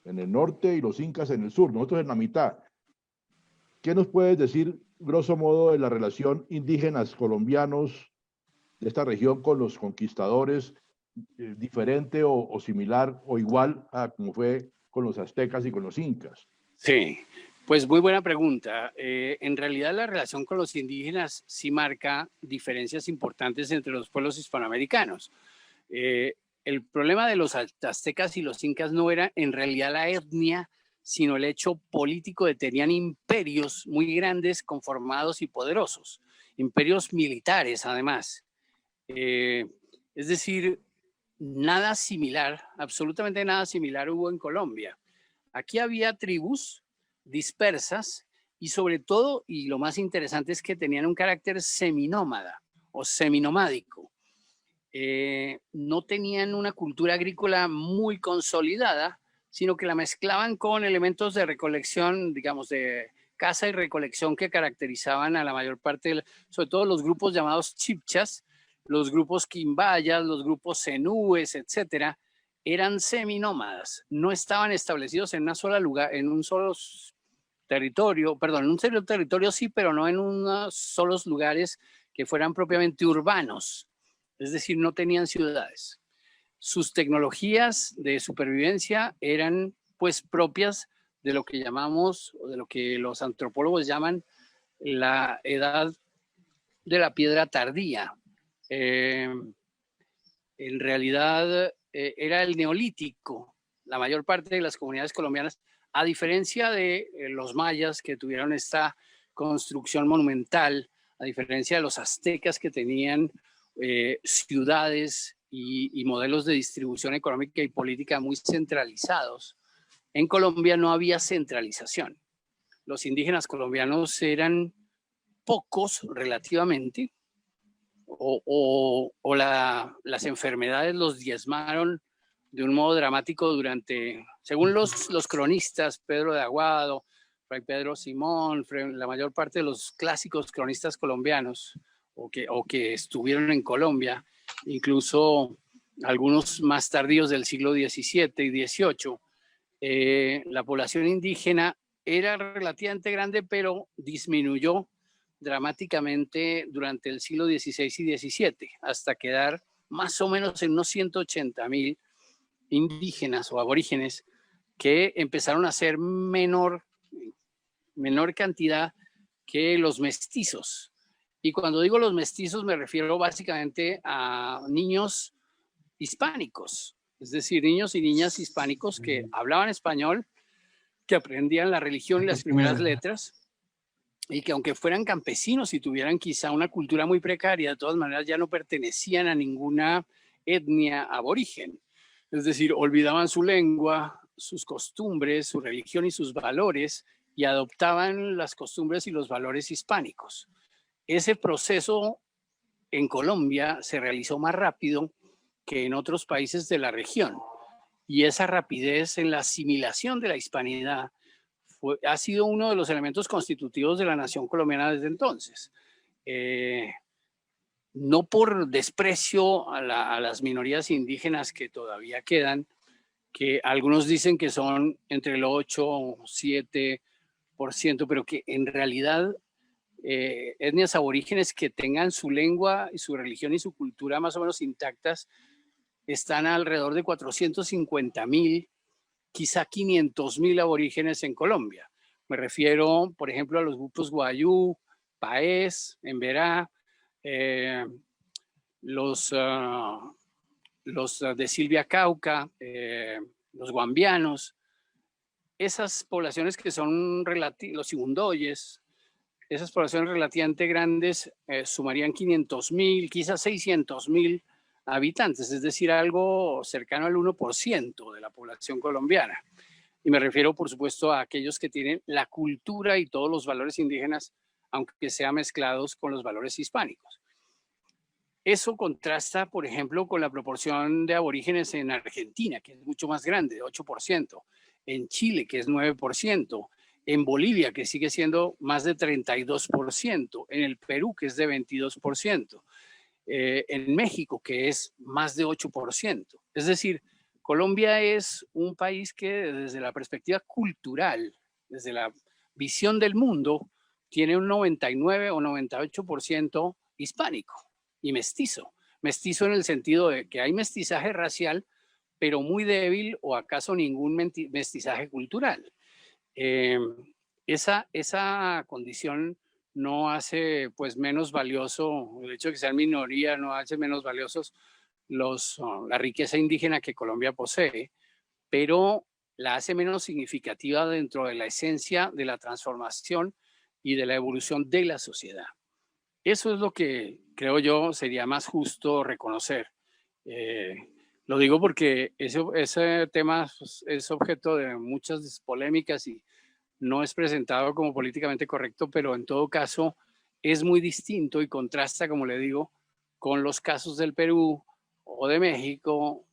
Speaker 3: en el norte y los incas en el sur, nosotros en la mitad. ¿Qué nos puedes decir, grosso modo, de la relación indígenas colombianos de esta región con los conquistadores, diferente o similar o igual a como fue con los aztecas y con los incas?
Speaker 4: Sí, pues muy buena pregunta. En realidad la relación con los indígenas sí marca diferencias importantes entre los pueblos hispanoamericanos. El problema de los aztecas y los incas no era en realidad la etnia, sino el hecho político de que tenían imperios muy grandes, conformados y poderosos, imperios militares además. Es decir, nada similar, absolutamente nada similar hubo en Colombia. Aquí había tribus dispersas y sobre todo, y lo más interesante es que tenían un carácter seminómada o seminomádico. No tenían una cultura agrícola muy consolidada, sino que la mezclaban con elementos de recolección, digamos, de caza y recolección que caracterizaban a la mayor parte, sobre todo los grupos llamados chipchas, los grupos quimbayas, los grupos zenúes, etcétera, eran seminómadas, no estaban establecidos en una sola lugar, en un solo territorio, perdón, en un solo territorio sí, pero no en unos solos lugares que fueran propiamente urbanos, es decir, no tenían ciudades. Sus tecnologías de supervivencia eran pues propias de lo que llamamos, o de lo que los antropólogos llaman la edad de la piedra tardía. En realidad era el neolítico, la mayor parte de las comunidades colombianas, a diferencia de los mayas que tuvieron esta construcción monumental, a diferencia de los aztecas que tenían ciudades y modelos de distribución económica y política muy centralizados. En Colombia no había centralización. Los indígenas colombianos eran pocos relativamente, las enfermedades los diezmaron de un modo dramático durante, según los cronistas, Pedro de Aguado, Fray Pedro Simón, la mayor parte de los clásicos cronistas colombianos o que estuvieron en Colombia, incluso algunos más tardíos del siglo XVII y XVIII, la población indígena era relativamente grande, pero disminuyó dramáticamente durante el siglo XVI y XVII, hasta quedar más o menos en unos 180.000 indígenas o aborígenes que empezaron a ser menor cantidad que los mestizos. Y cuando digo los mestizos me refiero básicamente a niños hispánicos, es decir, niños y niñas hispánicos que hablaban español, que aprendían la religión y las primeras letras, y que aunque fueran campesinos y tuvieran quizá una cultura muy precaria, de todas maneras ya no pertenecían a ninguna etnia aborigen. Es decir, olvidaban su lengua, sus costumbres, su religión y sus valores, y adoptaban las costumbres y los valores hispánicos. Ese proceso en Colombia se realizó más rápido que en otros países de la región, y esa rapidez en la asimilación de la hispanidad ha sido uno de los elementos constitutivos de la nación colombiana desde entonces. No por desprecio a las minorías indígenas que todavía quedan, que algunos dicen que son entre el 8 o 7%, pero que en realidad etnias aborígenes que tengan su lengua y su religión y su cultura más o menos intactas están alrededor de 450.000, quizá 500.000 aborígenes en Colombia. Me refiero, por ejemplo, a los grupos Guayú, Paez, Emberá, los de Silvia Cauca, los guambianos, esas poblaciones que son los Sigundoyes, esas poblaciones relativamente grandes sumarían 500.000, quizás 600.000 habitantes, es decir, algo cercano al 1% de la población colombiana. Y me refiero, por supuesto, a aquellos que tienen la cultura y todos los valores indígenas, aunque sean mezclados con los valores hispánicos. Eso contrasta, por ejemplo, con la proporción de aborígenes en Argentina, que es mucho más grande, de 8%, en Chile, que es 9%, en Bolivia, que sigue siendo más de 32%, en el Perú, que es de 22%, en México, que es más de 8%. Es decir, Colombia es un país que desde la perspectiva cultural, desde la visión del mundo, tiene un 99 o 98% hispánico y mestizo. Mestizo en el sentido de que hay mestizaje racial, pero muy débil o acaso ningún mestizaje cultural. Esa condición no hace pues menos valioso, el hecho de que sean minoría no hace menos valiosos la riqueza indígena que Colombia posee, pero la hace menos significativa dentro de la esencia de la transformación y de la evolución de la sociedad. Eso es lo que creo yo sería más justo reconocer. Lo digo porque ese tema es objeto de muchas polémicas y no es presentado como políticamente correcto, pero en todo caso es muy distinto y contrasta, como le digo, con los casos del Perú o de México,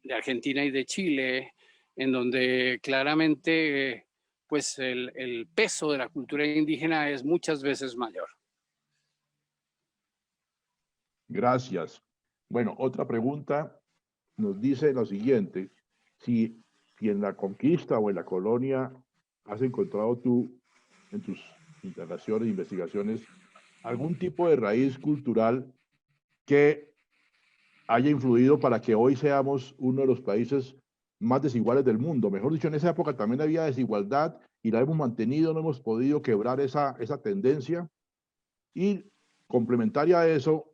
Speaker 4: de Argentina y de Chile, en donde claramente pues el peso de la cultura indígena es muchas veces mayor.
Speaker 3: Gracias. Bueno, otra pregunta nos dice lo siguiente: si en la conquista o en la colonia has encontrado tú en tus indagaciones e investigaciones algún tipo de raíz cultural que haya influido para que hoy seamos uno de los países más desiguales del mundo. Mejor dicho, en esa época también había desigualdad y la hemos mantenido, no hemos podido quebrar esa tendencia. Y complementaria a eso,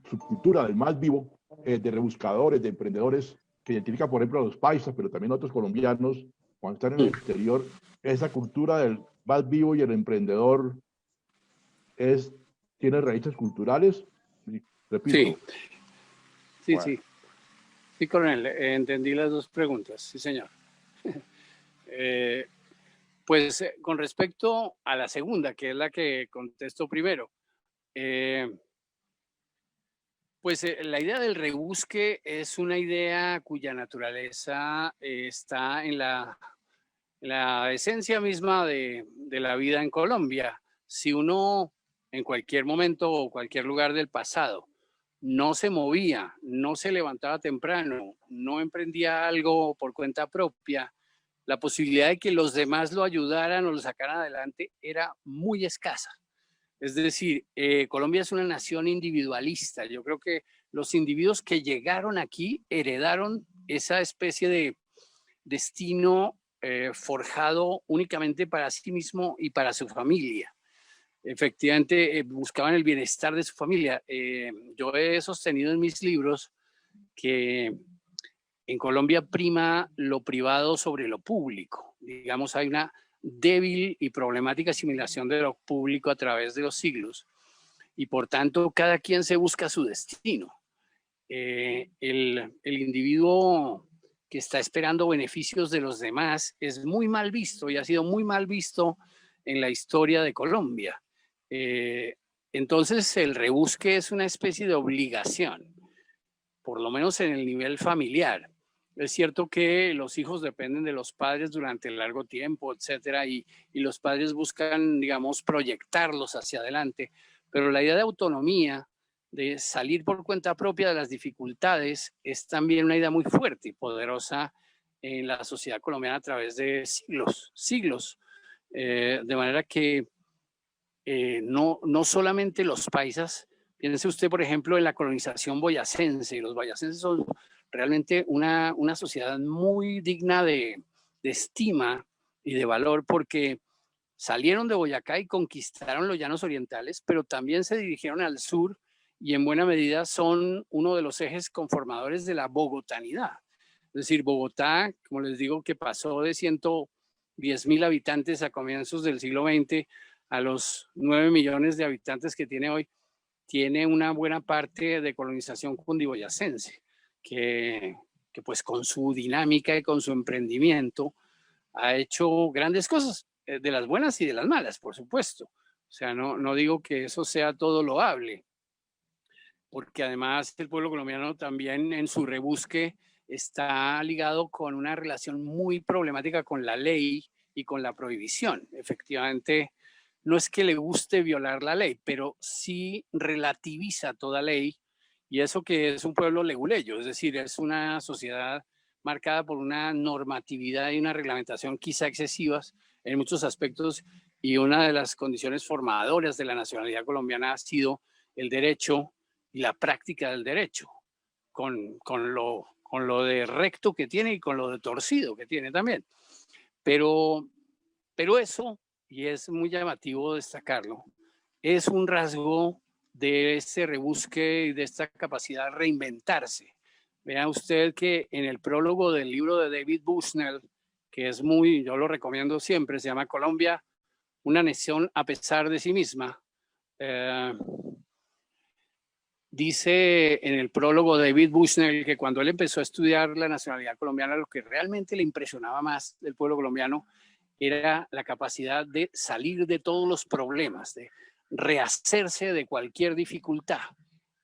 Speaker 3: su cultura del más vivo, de rebuscadores, de emprendedores, que identifica, por ejemplo, a los paisas, pero también a otros colombianos, cuando están en el exterior, esa cultura del más vivo y el emprendedor tiene raíces culturales. Repito.
Speaker 4: Sí, bueno. Sí, coronel, entendí las dos preguntas, sí, señor. Pues con respecto a la segunda, que es la que contesto primero, la idea del rebusque es una idea cuya naturaleza está en la esencia misma de la vida en Colombia. Si uno en cualquier momento o cualquier lugar del pasado no se movía, no se levantaba temprano, no emprendía algo por cuenta propia, la posibilidad de que los demás lo ayudaran o lo sacaran adelante era muy escasa. Es decir, Colombia es una nación individualista. Yo creo que los individuos que llegaron aquí heredaron esa especie de destino forjado únicamente para sí mismo y para su familia. Efectivamente, buscaban el bienestar de su familia. Yo he sostenido en mis libros que en Colombia prima lo privado sobre lo público. Digamos, hay una débil y problemática asimilación de lo público a través de los siglos y por tanto cada quien se busca su destino. El individuo que está esperando beneficios de los demás es muy mal visto y ha sido muy mal visto en la historia de Colombia. Entonces el rebusque es una especie de obligación, por lo menos en el nivel familiar. Es cierto que los hijos dependen de los padres durante largo tiempo, etcétera, y los padres buscan, digamos, proyectarlos hacia adelante, pero la idea de autonomía, de salir por cuenta propia de las dificultades, es también una idea muy fuerte y poderosa en la sociedad colombiana a través de siglos. De manera que no solamente los paisas, piense usted, por ejemplo, en la colonización boyacense. Los boyacenses son realmente una sociedad muy digna de estima y de valor porque salieron de Boyacá y conquistaron los llanos orientales, pero también se dirigieron al sur y en buena medida son uno de los ejes conformadores de la bogotanidad. Es decir, Bogotá, como les digo, que pasó de 110.000 habitantes a comienzos del siglo XX a los 9 millones de habitantes que tiene hoy, tiene una buena parte de colonización cundiboyacense, que pues con su dinámica y con su emprendimiento ha hecho grandes cosas, de las buenas y de las malas, por supuesto. O sea, no digo que eso sea todo loable, porque además el pueblo colombiano también en su rebusque está ligado con una relación muy problemática con la ley y con la prohibición. Efectivamente, no es que le guste violar la ley, pero sí relativiza toda ley, y eso que es un pueblo leguleyo, es decir, es una sociedad marcada por una normatividad y una reglamentación quizá excesivas en muchos aspectos, y una de las condiciones formadoras de la nacionalidad colombiana ha sido el derecho y la práctica del derecho, con lo de recto que tiene y con lo de torcido que tiene también. Pero eso, y es muy llamativo destacarlo, es un rasgo de ese rebusque y de esta capacidad de reinventarse. Vea usted que en el prólogo del libro de David Bushnell, que es yo lo recomiendo siempre, se llama Colombia, una nación a pesar de sí misma, dice en el prólogo David Bushnell que cuando él empezó a estudiar la nacionalidad colombiana, lo que realmente le impresionaba más del pueblo colombiano era la capacidad de salir de todos los problemas, de rehacerse de cualquier dificultad.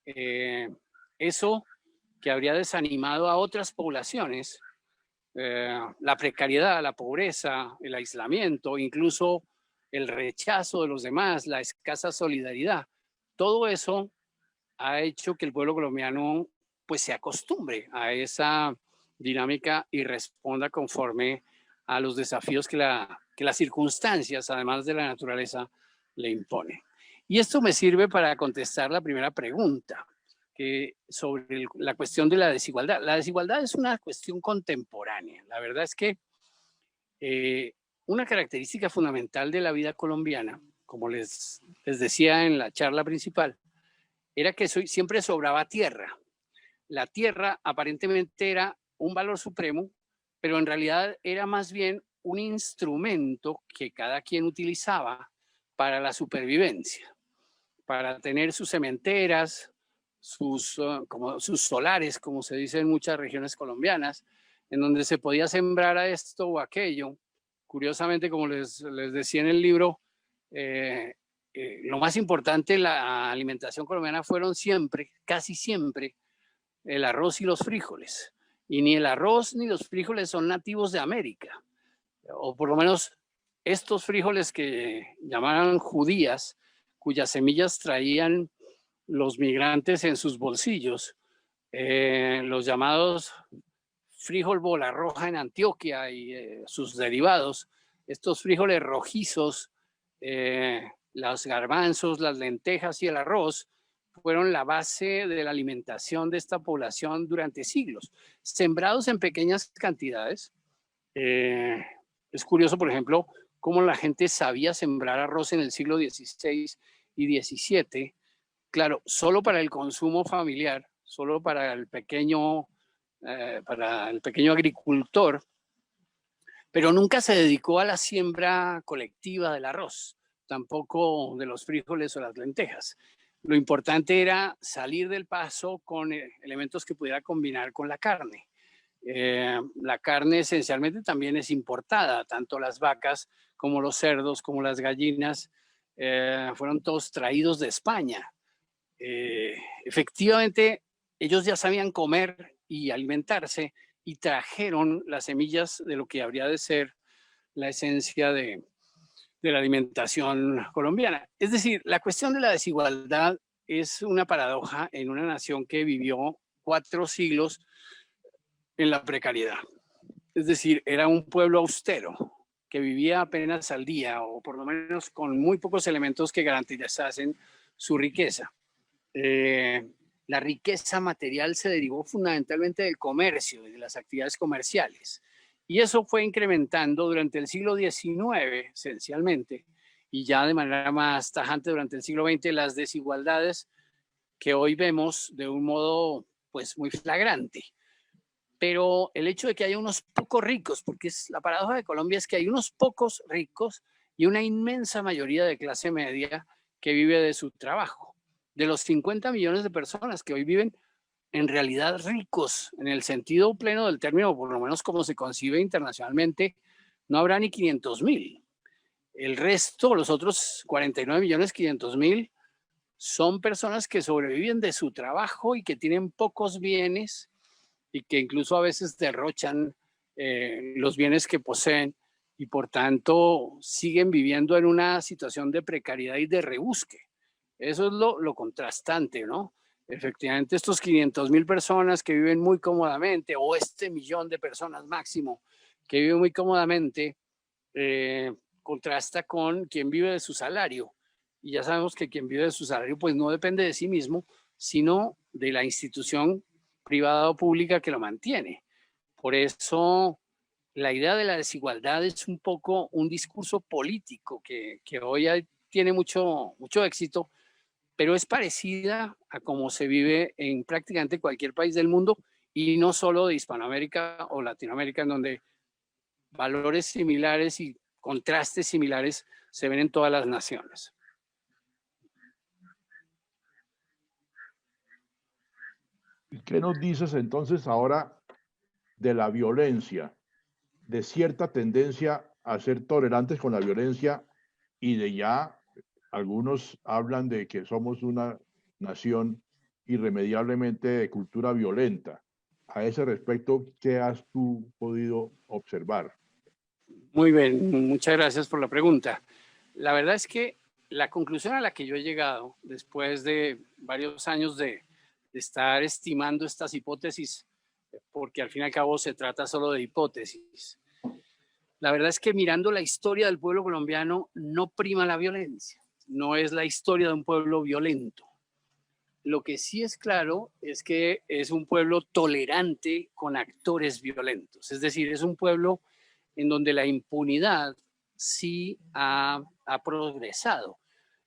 Speaker 4: Eso que habría desanimado a otras poblaciones, la precariedad, la pobreza, el aislamiento, incluso el rechazo de los demás, la escasa solidaridad, todo eso ha hecho que el pueblo colombiano pues se acostumbre a esa dinámica y responda conforme a los desafíos que las circunstancias, además de la naturaleza, le imponen. Y esto me sirve para contestar la primera pregunta, que sobre la cuestión de la desigualdad. La desigualdad es una cuestión contemporánea. La verdad es que una característica fundamental de la vida colombiana, como les decía en la charla principal, era que siempre sobraba tierra. La tierra aparentemente era un valor supremo, pero en realidad era más bien un instrumento que cada quien utilizaba para la supervivencia, para tener sus cementeras, sus solares, como se dice en muchas regiones colombianas, en donde se podía sembrar a esto o aquello, curiosamente, como les decía en el libro, lo más importante en la alimentación colombiana fueron siempre, casi siempre, el arroz y los frijoles. Y ni el arroz ni los frijoles son nativos de América, o por lo menos estos frijoles que llamaban judías, cuyas semillas traían los migrantes en sus bolsillos, los llamados frijol bola roja en Antioquia y sus derivados, estos frijoles rojizos, los garbanzos, las lentejas y el arroz, fueron la base de la alimentación de esta población durante siglos, sembrados en pequeñas cantidades. Es curioso, por ejemplo, cómo la gente sabía sembrar arroz en el siglo XVI y XVII, claro, solo para el consumo familiar, solo para el pequeño agricultor, pero nunca se dedicó a la siembra colectiva del arroz, tampoco de los frijoles o las lentejas. Lo importante era salir del paso con elementos que pudiera combinar con la carne. La carne esencialmente también es importada, tanto las vacas como los cerdos, como las gallinas, fueron todos traídos de España. Efectivamente, ellos ya sabían comer y alimentarse y trajeron las semillas de lo que habría de ser la esencia de la alimentación colombiana. Es decir, la cuestión de la desigualdad es una paradoja en una nación que vivió 4 siglos en la precariedad. Es decir, era un pueblo austero que vivía apenas al día o por lo menos con muy pocos elementos que garantizasen su riqueza. La riqueza material se derivó fundamentalmente del comercio y de las actividades comerciales. Y eso fue incrementando durante el siglo XIX, esencialmente, y ya de manera más tajante durante el siglo XX, las desigualdades que hoy vemos de un modo pues muy flagrante. Pero el hecho de que haya unos pocos ricos, porque la paradoja de Colombia es que hay unos pocos ricos y una inmensa mayoría de clase media que vive de su trabajo. De los 50 millones de personas que hoy viven en realidad ricos, en el sentido pleno del término, por lo menos como se concibe internacionalmente, no habrá ni 500.000. El resto, los otros 49.500.000, son personas que sobreviven de su trabajo y que tienen pocos bienes y que incluso a veces derrochan los bienes que poseen y por tanto siguen viviendo en una situación de precariedad y de rebusque. Eso es lo contrastante, ¿no? Efectivamente, estos 500.000 personas que viven muy cómodamente, o este millón de personas máximo que viven muy cómodamente, contrasta con quien vive de su salario. Y ya sabemos que quien vive de su salario pues no depende de sí mismo, sino de la institución privada o pública que lo mantiene. Por eso la idea de la desigualdad es un poco un discurso político que hoy tiene mucho éxito, pero es parecida a cómo se vive en prácticamente cualquier país del mundo y no solo de Hispanoamérica o Latinoamérica, en donde valores similares y contrastes similares se ven en todas las naciones.
Speaker 3: ¿Qué nos dices entonces ahora de la violencia, de cierta tendencia a ser tolerantes con la violencia y de ya algunos hablan de que somos una nación irremediablemente de cultura violenta? A ese respecto, ¿qué has tú podido observar?
Speaker 4: Muy bien, muchas gracias por la pregunta. La verdad es que la conclusión a la que yo he llegado después de varios años de estar estimando estas hipótesis, porque al fin y al cabo se trata solo de hipótesis, la verdad es que mirando la historia del pueblo colombiano no prima la violencia, no es la historia de un pueblo violento. Lo que sí es claro es que es un pueblo tolerante con actores violentos, es decir, es un pueblo en donde la impunidad sí ha progresado.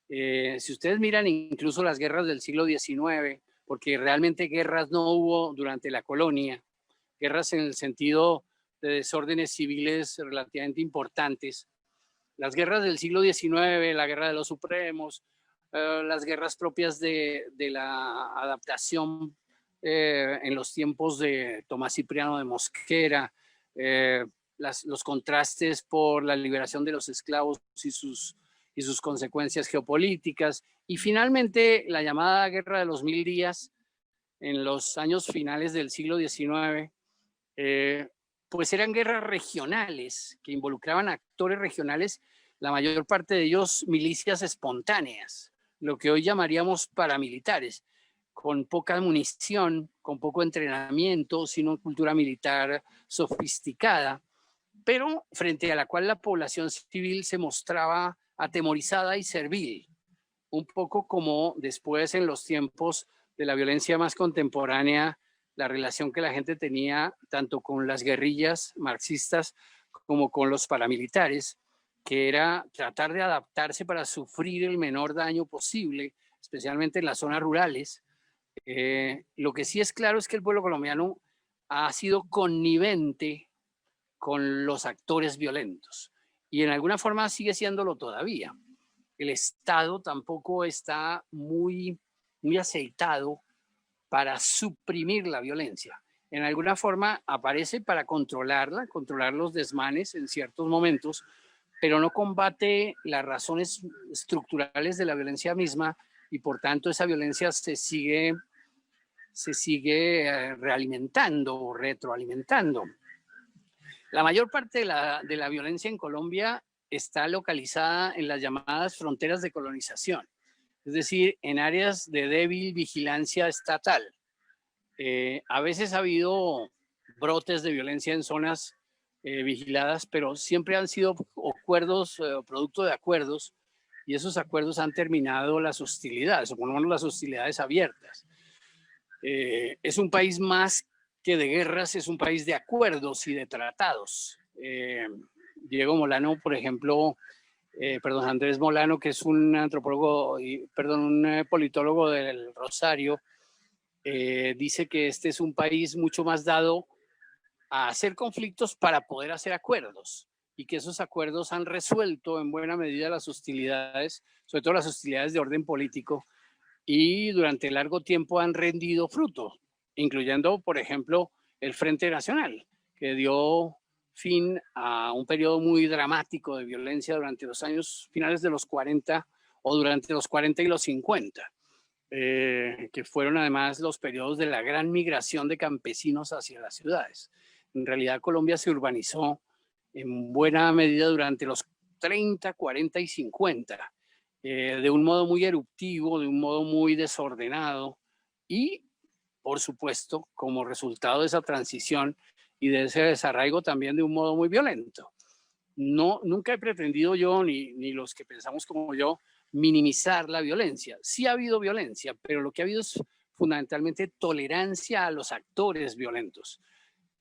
Speaker 4: Si ustedes miran incluso las guerras del siglo XIX, porque realmente guerras no hubo durante la colonia, guerras en el sentido de desórdenes civiles relativamente importantes. Las guerras del siglo XIX, la guerra de los Supremos, las guerras propias de la adaptación en los tiempos de Tomás Cipriano de Mosquera, los contrastes por la liberación de los esclavos y sus consecuencias geopolíticas, y finalmente la llamada Guerra de los 1000 días en los años finales del siglo XIX, pues eran guerras regionales que involucraban actores regionales, la mayor parte de ellos milicias espontáneas, lo que hoy llamaríamos paramilitares, con poca munición, con poco entrenamiento, sin una cultura militar sofisticada, pero frente a la cual la población civil se mostraba atemorizada y servil, un poco como después en los tiempos de la violencia más contemporánea, la relación que la gente tenía tanto con las guerrillas marxistas como con los paramilitares, que era tratar de adaptarse para sufrir el menor daño posible, especialmente en las zonas rurales. Lo que sí es claro es que el pueblo colombiano ha sido connivente con los actores violentos y en alguna forma sigue siéndolo todavía. El Estado tampoco está muy aceitado para suprimir la violencia. En alguna forma aparece para controlarla, controlar los desmanes en ciertos momentos, pero no combate las razones estructurales de la violencia misma y por tanto esa violencia se sigue realimentando o retroalimentando. La mayor parte de la violencia en Colombia está localizada en las llamadas fronteras de colonización, es decir, en áreas de débil vigilancia estatal. A veces ha habido brotes de violencia en zonas vigiladas, pero siempre han sido acuerdos, producto de acuerdos, y esos acuerdos han terminado las hostilidades, o por lo menos las hostilidades abiertas. Es un país más que de guerras, es un país de acuerdos y de tratados. Diego Molano, por ejemplo, Andrés Molano, que es un antropólogo, un politólogo del Rosario, dice que este es un país mucho más dado a hacer conflictos para poder hacer acuerdos y que esos acuerdos han resuelto en buena medida las hostilidades, sobre todo las hostilidades de orden político, y durante largo tiempo han rendido fruto, incluyendo, por ejemplo, el Frente Nacional, que dio fin a un periodo muy dramático de violencia durante los años finales de los 40 o durante los 40 y los 50, que fueron además los periodos de la gran migración de campesinos hacia las ciudades. En realidad Colombia se urbanizó en buena medida durante los 30, 40 y 50, de un modo muy eruptivo, de un modo muy desordenado y, por supuesto, como resultado de esa transición y de ese desarraigo también de un modo muy violento. Nunca he pretendido yo, ni los que pensamos como yo, minimizar la violencia. Sí ha habido violencia, pero lo que ha habido es fundamentalmente tolerancia a los actores violentos.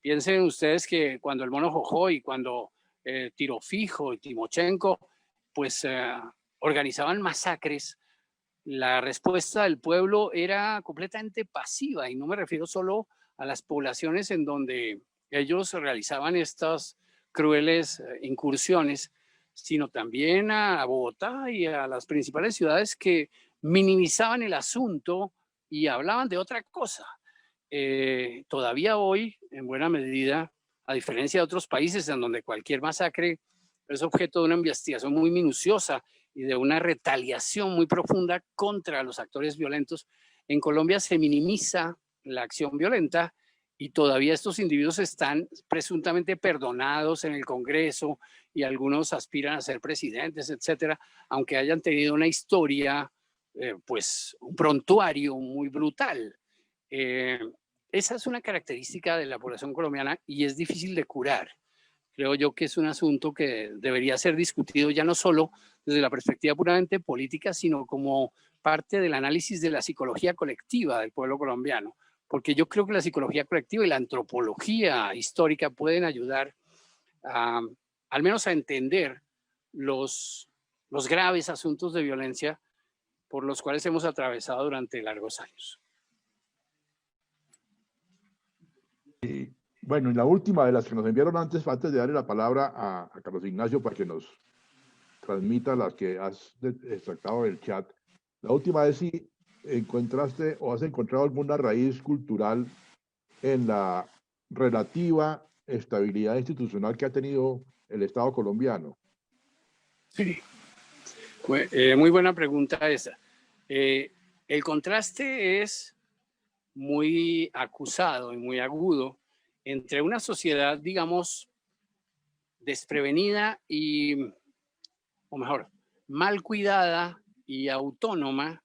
Speaker 4: Piensen ustedes que cuando el Mono Jojoy y cuando Tiro Fijo y Timochenko, pues organizaban masacres, la respuesta del pueblo era completamente pasiva, y no me refiero solo a las poblaciones en donde ellos realizaban estas crueles incursiones, sino también a Bogotá y a las principales ciudades que minimizaban el asunto y hablaban de otra cosa. Todavía hoy, en buena medida, a diferencia de otros países en donde cualquier masacre es objeto de una investigación muy minuciosa y de una retaliación muy profunda contra los actores violentos, en Colombia se minimiza la acción violenta y todavía estos individuos están presuntamente perdonados en el Congreso y algunos aspiran a ser presidentes, etcétera, aunque hayan tenido una historia, pues un prontuario muy brutal. Esa es una característica de la población colombiana y es difícil de curar. Creo yo que es un asunto que debería ser discutido ya no solo desde la perspectiva puramente política, sino como parte del análisis de la psicología colectiva del pueblo colombiano, porque yo creo que la psicología colectiva y la antropología histórica pueden ayudar al menos a entender los graves asuntos de violencia por los cuales hemos atravesado durante largos años.
Speaker 3: Bueno, y la última de las que nos enviaron antes de darle la palabra a Carlos Ignacio para que nos transmita las que has extractado del chat. La última es si encontraste o has encontrado alguna raíz cultural en la relativa estabilidad institucional que ha tenido el Estado colombiano?
Speaker 4: Sí, muy buena pregunta esa. El contraste es muy acusado y muy agudo entre una sociedad, digamos, desprevenida y, o mejor, mal cuidada y autónoma,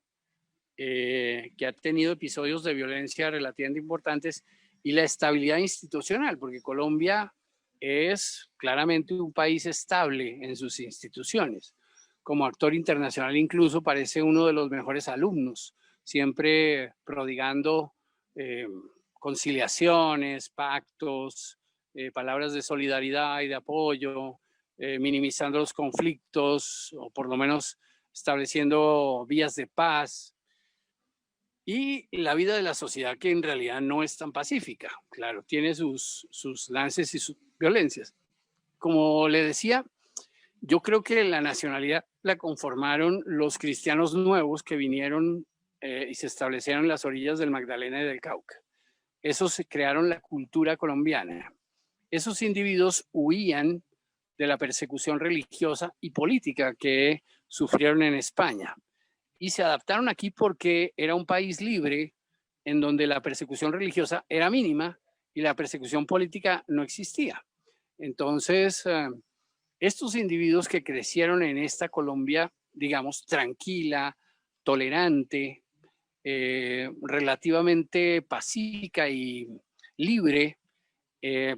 Speaker 4: que ha tenido episodios de violencia relativamente importantes, y la estabilidad institucional, porque Colombia es claramente un país estable en sus instituciones. Como actor internacional incluso parece uno de los mejores alumnos, siempre prodigando conciliaciones, pactos, palabras de solidaridad y de apoyo, minimizando los conflictos o por lo menos estableciendo vías de paz. Y la vida de la sociedad, que en realidad no es tan pacífica, claro, tiene sus lances y sus violencias. Como le decía, yo creo que la nacionalidad la conformaron los cristianos nuevos que vinieron y se establecieron en las orillas del Magdalena y del Cauca. Esos se crearon la cultura colombiana. Esos individuos huían de la persecución religiosa y política que sufrieron en España y se adaptaron aquí porque era un país libre en donde la persecución religiosa era mínima y la persecución política no existía. Entonces, estos individuos que crecieron en esta Colombia, digamos, tranquila, tolerante, relativamente pacífica y libre,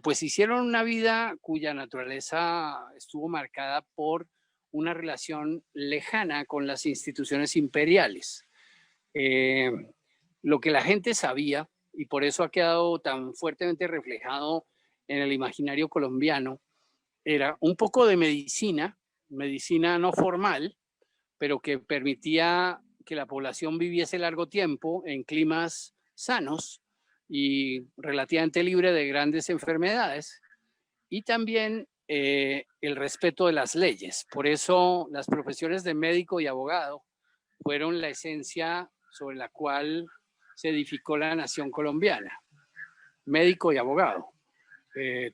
Speaker 4: pues hicieron una vida cuya naturaleza estuvo marcada por una relación lejana con las instituciones imperiales. Lo que la gente sabía, y por eso ha quedado tan fuertemente reflejado en el imaginario colombiano, era un poco de medicina no formal, pero que permitía que la población viviese largo tiempo en climas sanos y relativamente libre de grandes enfermedades, y también el respeto de las leyes. Por eso las profesiones de médico y abogado fueron la esencia sobre la cual se edificó la nación colombiana. Médico y abogado.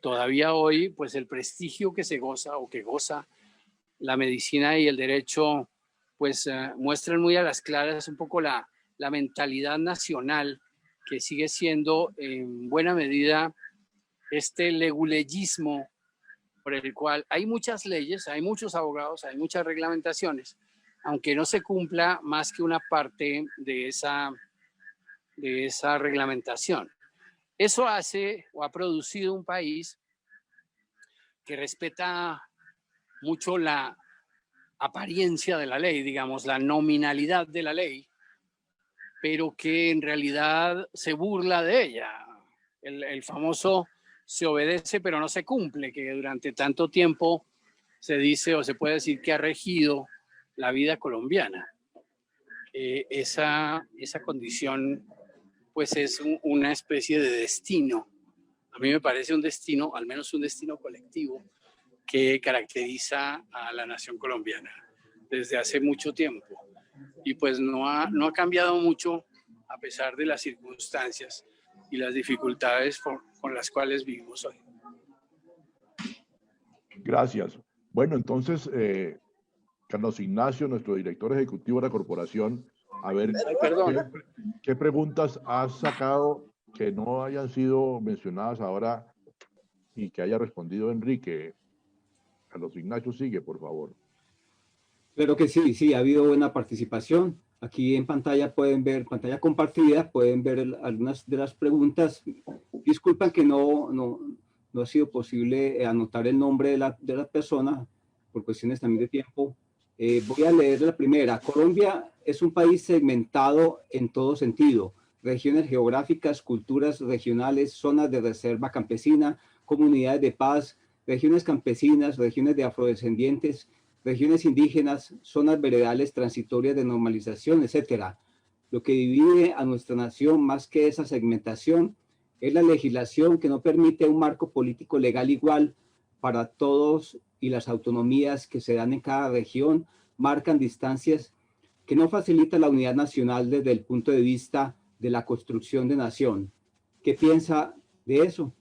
Speaker 4: Todavía hoy, pues el prestigio que se goza o que goza la medicina y el derecho, pues muestran muy a las claras un poco la mentalidad nacional, que sigue siendo en buena medida este leguleyismo por el cual hay muchas leyes, hay muchos abogados, hay muchas reglamentaciones, aunque no se cumpla más que una parte de esa reglamentación. Eso hace o ha producido un país que respeta mucho la apariencia de la ley, digamos, la nominalidad de la ley, pero que en realidad se burla de ella. El famoso se obedece pero no se cumple, que durante tanto tiempo se dice o se puede decir que ha regido la vida colombiana. Esa condición pues es una especie de destino. A mí me parece un destino, al menos un destino colectivo, que caracteriza a la nación colombiana desde hace mucho tiempo. Y pues no ha cambiado mucho a pesar de las circunstancias y las dificultades con las cuales vivimos hoy.
Speaker 3: Gracias. Bueno, entonces, Carlos Ignacio, nuestro director ejecutivo de la corporación, a ver, ¿qué preguntas has sacado que no hayan sido mencionadas ahora y que haya respondido Enrique? Carlos Ignacio, sigue, por favor.
Speaker 2: Claro que sí, ha habido buena participación. Aquí en pantalla pueden ver, pantalla compartida, pueden ver algunas de las preguntas. Disculpan que no ha sido posible anotar el nombre de la persona por cuestiones también de tiempo. Voy a leer la primera. Colombia es un país segmentado en todo sentido. Regiones geográficas, culturas regionales, zonas de reserva campesina, comunidades de paz, regiones campesinas, regiones de afrodescendientes, regiones indígenas, zonas veredales transitorias de normalización, etc. Lo que divide a nuestra nación más que esa segmentación es la legislación que no permite un marco político legal igual para todos, y las autonomías que se dan en cada región marcan distancias que no facilitan la unidad nacional desde el punto de vista de la construcción de nación. ¿Qué piensa de eso?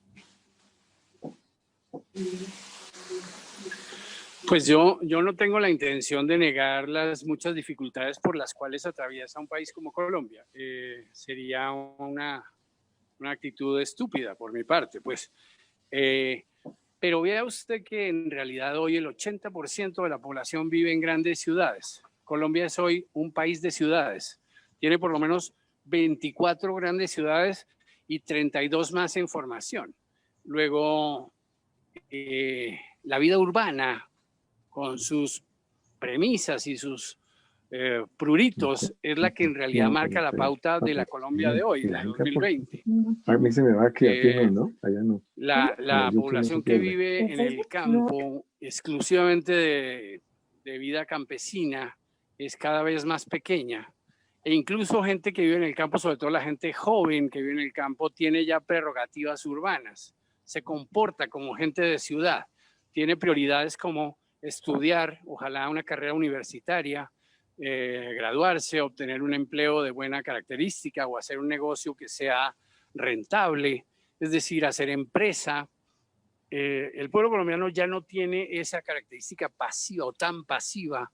Speaker 4: Pues yo no tengo la intención de negar las muchas dificultades por las cuales atraviesa un país como Colombia. Sería una actitud estúpida por mi parte, pues. Pero vea usted que en realidad hoy el 80% de la población vive en grandes ciudades. Colombia es hoy un país de ciudades. Tiene por lo menos 24 grandes ciudades y 32 más en formación. Luego, la vida urbana, con sus premisas y sus pruritos, es la que en realidad marca la pauta de la Colombia de hoy, de 2020.
Speaker 1: A mí se me va a quedar, ¿no? Allá no.
Speaker 4: La población que vive en el campo, exclusivamente de vida campesina, es cada vez más pequeña. E incluso gente que vive en el campo, sobre todo la gente joven que vive en el campo, tiene ya prerrogativas urbanas. Se comporta como gente de ciudad. Tiene prioridades como estudiar, ojalá una carrera universitaria, graduarse, obtener un empleo de buena característica o hacer un negocio que sea rentable, es decir, hacer empresa. El pueblo colombiano ya no tiene esa característica pasiva o tan pasiva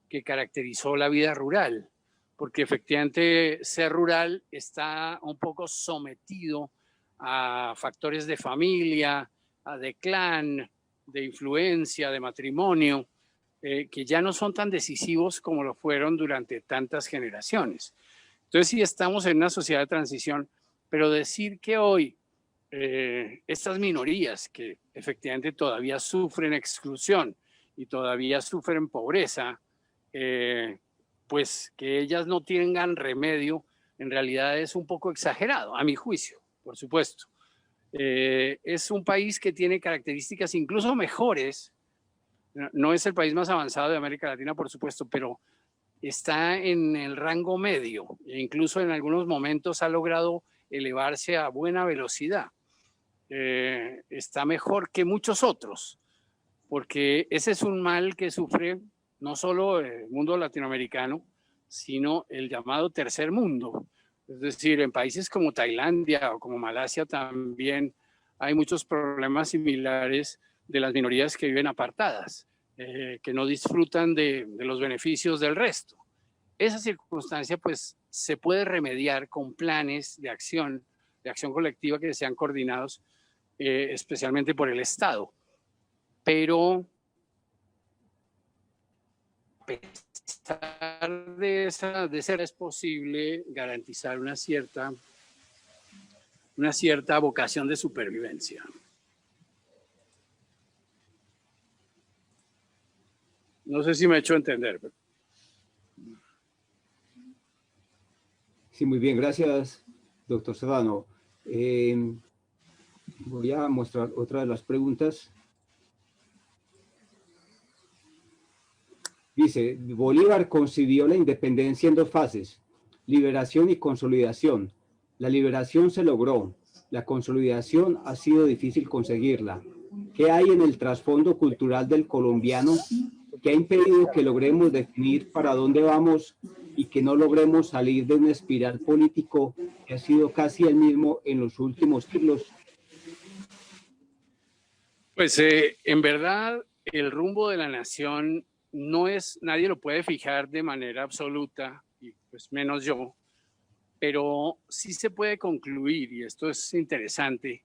Speaker 4: que caracterizó la vida rural, porque efectivamente ser rural está un poco sometido a factores de familia, de clan, de influencia, de matrimonio, que ya no son tan decisivos como lo fueron durante tantas generaciones. Entonces sí estamos en una sociedad de transición, pero decir que hoy estas minorías que efectivamente todavía sufren exclusión y todavía sufren pobreza, pues que ellas no tengan remedio, en realidad es un poco exagerado, a mi juicio, por supuesto. Es un país que tiene características incluso mejores. No es el país más avanzado de América Latina, por supuesto, pero está en el rango medio e incluso en algunos momentos ha logrado elevarse a buena velocidad. Está mejor que muchos otros, porque ese es un mal que sufre no solo el mundo latinoamericano, sino el llamado tercer mundo. Es decir, en países como Tailandia o como Malasia también hay muchos problemas similares de las minorías que viven apartadas, que no disfrutan de los beneficios del resto. Esa circunstancia pues se puede remediar con planes de acción colectiva que sean coordinados especialmente por el Estado. Pero a pesar de ser es posible garantizar una cierta vocación de supervivencia. No sé si me he hecho entender. Pero...
Speaker 2: Sí, muy bien, gracias, doctor Sedano. Voy a mostrar otra de las preguntas. Dice, Bolívar concibió la independencia en dos fases, liberación y consolidación. La liberación se logró, la consolidación ha sido difícil conseguirla. ¿Qué hay en el trasfondo cultural del colombiano que ha impedido que logremos definir para dónde vamos y que no logremos salir de un espiral político que ha sido casi el mismo en los últimos siglos?
Speaker 4: Pues en verdad el rumbo de la nación no es, nadie lo puede fijar de manera absoluta, y pues menos yo, pero sí se puede concluir, y esto es interesante,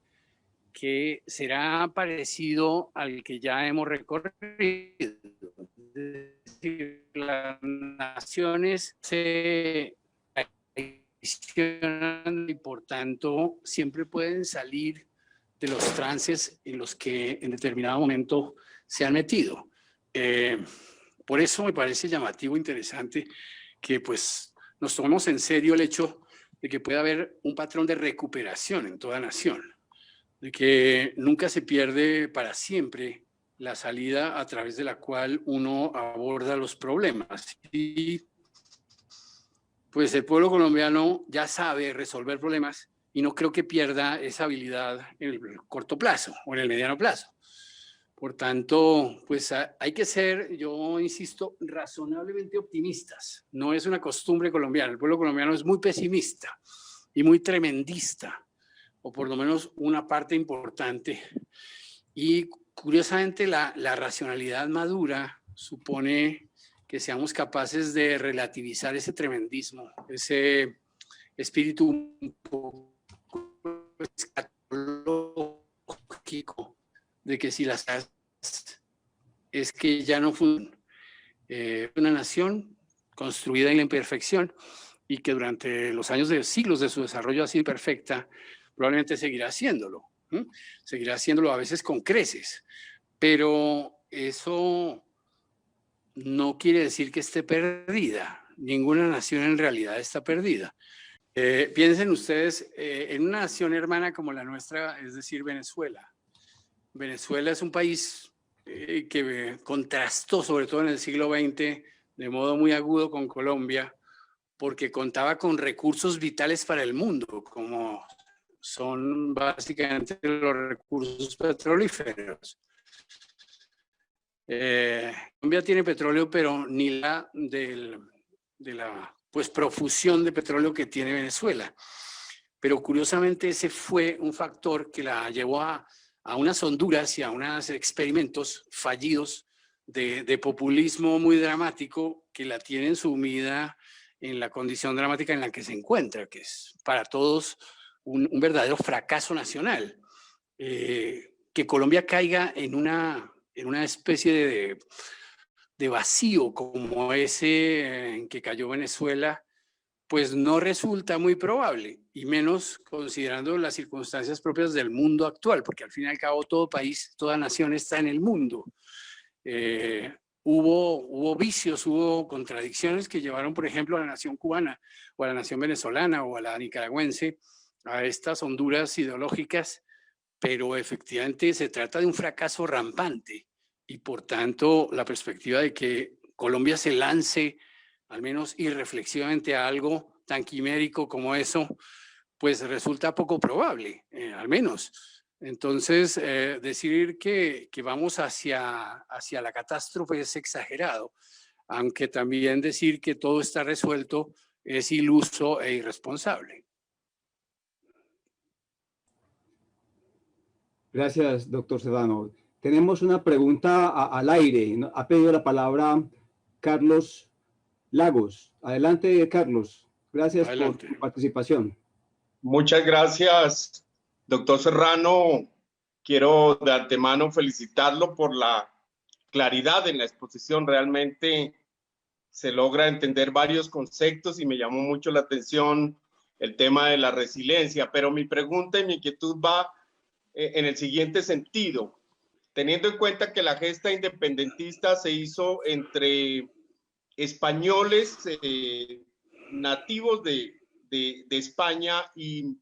Speaker 4: que será parecido al que ya hemos recorrido. Es decir, las naciones se traicionan y por tanto siempre pueden salir de los trances en los que en determinado momento se han metido. Por eso me parece llamativo, interesante, que pues nos tomemos en serio el hecho de que pueda haber un patrón de recuperación en toda nación, de que nunca se pierde para siempre la salida a través de la cual uno aborda los problemas. Y pues el pueblo colombiano ya sabe resolver problemas y no creo que pierda esa habilidad en el corto plazo o en el mediano plazo. Por tanto, pues hay que ser, yo insisto, razonablemente optimistas. No es una costumbre colombiana. El pueblo colombiano es muy pesimista y muy tremendista, o por lo menos una parte importante. Y curiosamente la racionalidad madura supone que seamos capaces de relativizar ese tremendismo, ese espíritu un poco escatológico de que si las es que ya no fue una nación construida en la imperfección y que durante los años de siglos de su desarrollo así perfecta probablemente seguirá haciéndolo. Seguirá haciéndolo a veces con creces, pero eso no quiere decir que esté perdida. Ninguna nación en realidad está perdida. Piensen ustedes en una nación hermana como la nuestra, es decir, Venezuela. Venezuela es un país que contrastó, sobre todo en el siglo XX, de modo muy agudo con Colombia, porque contaba con recursos vitales para el mundo, como son básicamente los recursos petrolíferos. Colombia tiene petróleo, pero ni de la profusión de petróleo que tiene Venezuela. Pero curiosamente ese fue un factor que la llevó a unas Honduras y a unos experimentos fallidos de populismo muy dramático que la tienen sumida en la condición dramática en la que se encuentra, que es para todos un verdadero fracaso nacional. Que Colombia caiga en una especie de vacío como ese en que cayó Venezuela, pues no resulta muy probable, y menos considerando las circunstancias propias del mundo actual, porque al fin y al cabo todo país, toda nación está en el mundo. Hubo vicios, hubo contradicciones que llevaron, por ejemplo, a la nación cubana, o a la nación venezolana, o a la nicaragüense, a estas Honduras ideológicas, pero efectivamente se trata de un fracaso rampante, y por tanto la perspectiva de que Colombia se lance al menos irreflexivamente a algo tan quimérico como eso, pues resulta poco probable, al menos. Entonces, decir que vamos hacia la catástrofe es exagerado, aunque también decir que todo está resuelto es iluso e irresponsable.
Speaker 2: Gracias, doctor Serrano. Tenemos una pregunta al aire. Ha pedido la palabra Carlos Lagos. Adelante, Carlos. Gracias por tu participación.
Speaker 5: Muchas gracias, doctor Serrano. Quiero de antemano felicitarlo por la claridad en la exposición. Realmente se logra entender varios conceptos y me llamó mucho la atención el tema de la resiliencia. Pero mi pregunta y mi inquietud va en el siguiente sentido. Teniendo en cuenta que la gesta independentista se hizo entre españoles nativos de España y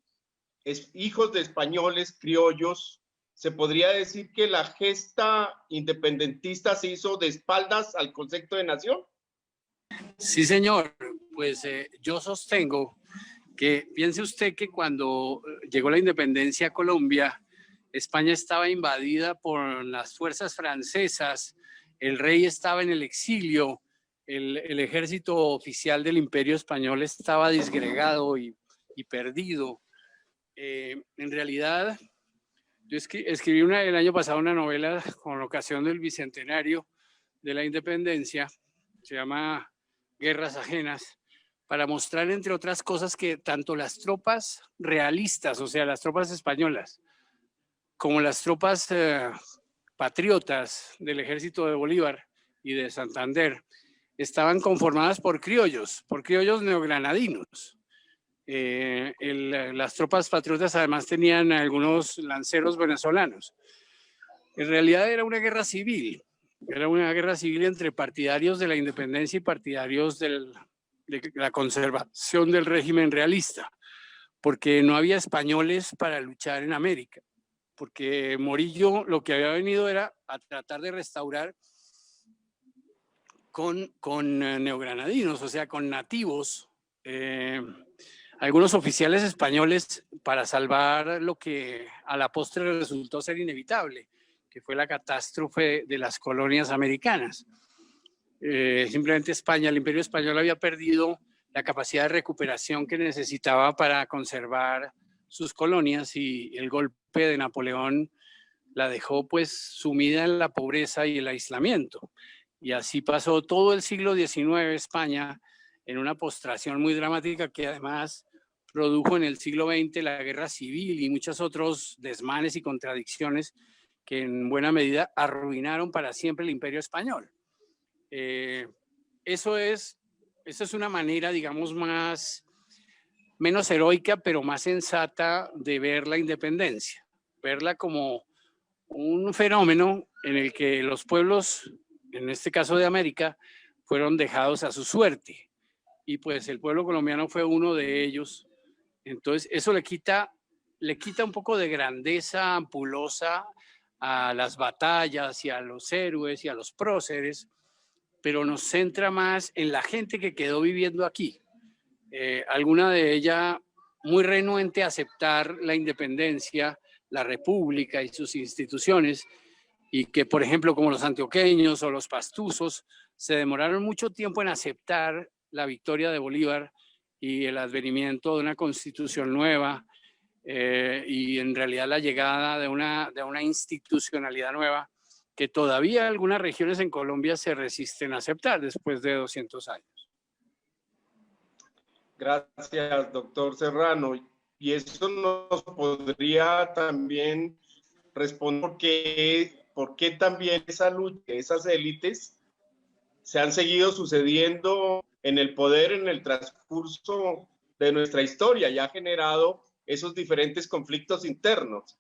Speaker 5: hijos de españoles criollos, ¿se podría decir que la gesta independentista se hizo de espaldas al concepto de nación?
Speaker 4: Sí, señor. Pues yo sostengo que, piense usted que cuando llegó la independencia a Colombia, España estaba invadida por las fuerzas francesas, el rey estaba en el exilio, el ejército oficial del Imperio Español estaba disgregado y perdido. En realidad, yo escribí el año pasado una novela con ocasión del bicentenario de la independencia, se llama Guerras Ajenas, para mostrar, entre otras cosas, que tanto las tropas realistas, o sea, las tropas españolas, como las tropas patriotas del ejército de Bolívar y de Santander, estaban conformadas por criollos neogranadinos. Las tropas patriotas además tenían algunos lanceros venezolanos. En realidad era una guerra civil entre partidarios de la independencia y partidarios de la conservación del régimen realista, porque no había españoles para luchar en América, porque Morillo lo que había venido era a tratar de restaurar con neogranadinos, o sea, con nativos, algunos oficiales españoles, para salvar lo que a la postre resultó ser inevitable, que fue la catástrofe de las colonias americanas. Simplemente España, el Imperio Español había perdido la capacidad de recuperación que necesitaba para conservar sus colonias, y el golpe de Napoleón la dejó pues sumida en la pobreza y el aislamiento. Y así pasó todo el siglo XIX España en una postración muy dramática que además produjo en el siglo XX la guerra civil y muchos otros desmanes y contradicciones que en buena medida arruinaron para siempre el imperio español. Eso es una manera, digamos, menos heroica, pero más sensata de ver la independencia, verla como un fenómeno en el que los pueblos, en este caso de América, fueron dejados a su suerte. Y pues el pueblo colombiano fue uno de ellos. Entonces eso le quita un poco de grandeza ampulosa a las batallas y a los héroes y a los próceres, pero nos centra más en la gente que quedó viviendo aquí. Alguna de ella muy renuente a aceptar la independencia, la república y sus instituciones, y que, por ejemplo, como los antioqueños o los pastusos, se demoraron mucho tiempo en aceptar la victoria de Bolívar y el advenimiento de una constitución nueva, y en realidad la llegada de una institucionalidad nueva que todavía algunas regiones en Colombia se resisten a aceptar después de 200 años.
Speaker 5: Gracias, doctor Serrano. Y eso nos podría también responder por qué también esa lucha, esas élites se han seguido sucediendo en el poder en el transcurso de nuestra historia y ha generado esos diferentes conflictos internos.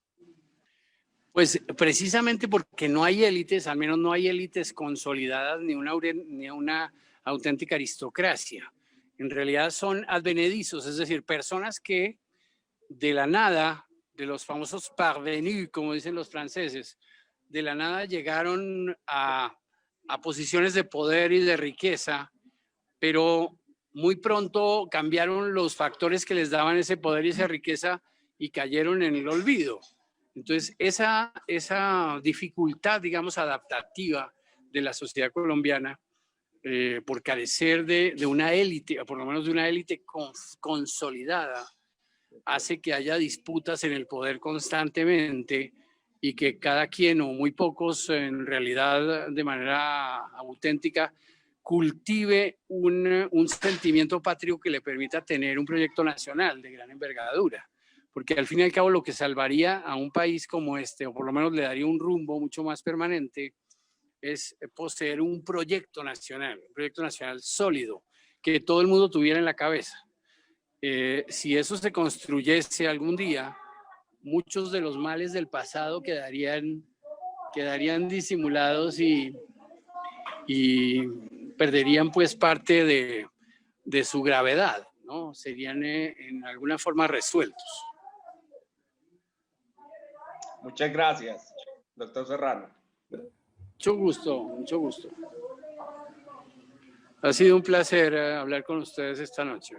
Speaker 4: Pues precisamente porque no hay élites, al menos no hay élites consolidadas ni una auténtica aristocracia. En realidad son advenedizos, es decir, personas que de la nada, de los famosos parvenus, como dicen los franceses, de la nada llegaron a posiciones de poder y de riqueza, pero muy pronto cambiaron los factores que les daban ese poder y esa riqueza y cayeron en el olvido. Entonces, esa dificultad, digamos, adaptativa de la sociedad colombiana, por carecer de una élite, o por lo menos de una élite consolidada, hace que haya disputas en el poder constantemente y que cada quien o muy pocos en realidad de manera auténtica cultive un sentimiento patrio que le permita tener un proyecto nacional de gran envergadura. Porque al fin y al cabo lo que salvaría a un país como este, o por lo menos le daría un rumbo mucho más permanente, es poseer un proyecto nacional sólido, que todo el mundo tuviera en la cabeza. Si eso se construyese algún día, muchos de los males del pasado quedarían disimulados y perderían pues parte de su gravedad, ¿no? Serían en alguna forma resueltos.
Speaker 5: Muchas gracias, doctor Serrano.
Speaker 4: Mucho gusto, mucho gusto. Ha sido un placer hablar con ustedes esta noche.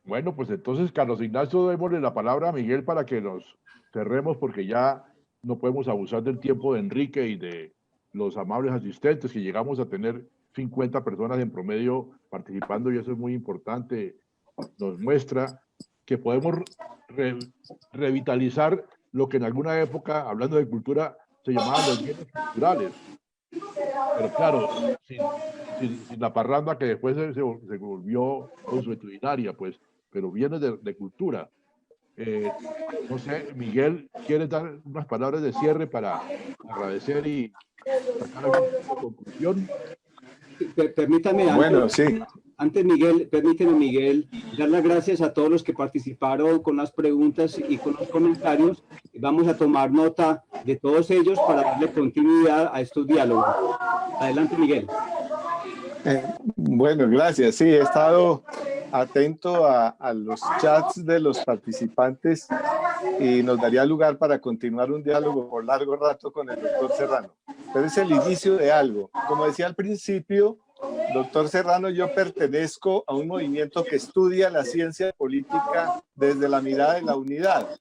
Speaker 3: Bueno, pues entonces, Carlos Ignacio, démosle la palabra a Miguel para que nos cerremos, porque ya no podemos abusar del tiempo de Enrique y de los amables asistentes, que llegamos a tener 50 personas en promedio participando, y eso es muy importante. Nos muestra que podemos revitalizar lo que en alguna época, hablando de cultura, se llamaban los bienes culturales. Pero claro, sin la parranda que después se volvió consuetudinaria, pues, pero bienes de cultura. No sé, Miguel, ¿quieres dar unas palabras de cierre para agradecer y sacar alguna conclusión?
Speaker 2: Permítame,
Speaker 1: bueno, sí.
Speaker 2: Permíteme, Miguel, dar las gracias a todos los que participaron con las preguntas y con los comentarios. Vamos a tomar nota de todos ellos para darle continuidad a estos diálogos. Adelante, Miguel.
Speaker 1: Bueno, gracias. Sí, he estado atento a los chats de los participantes y nos daría lugar para continuar un diálogo por largo rato con el doctor Serrano. Pero es el inicio de algo. Como decía al principio, doctor Serrano, yo pertenezco a un movimiento que estudia la ciencia política desde la mirada de la unidad,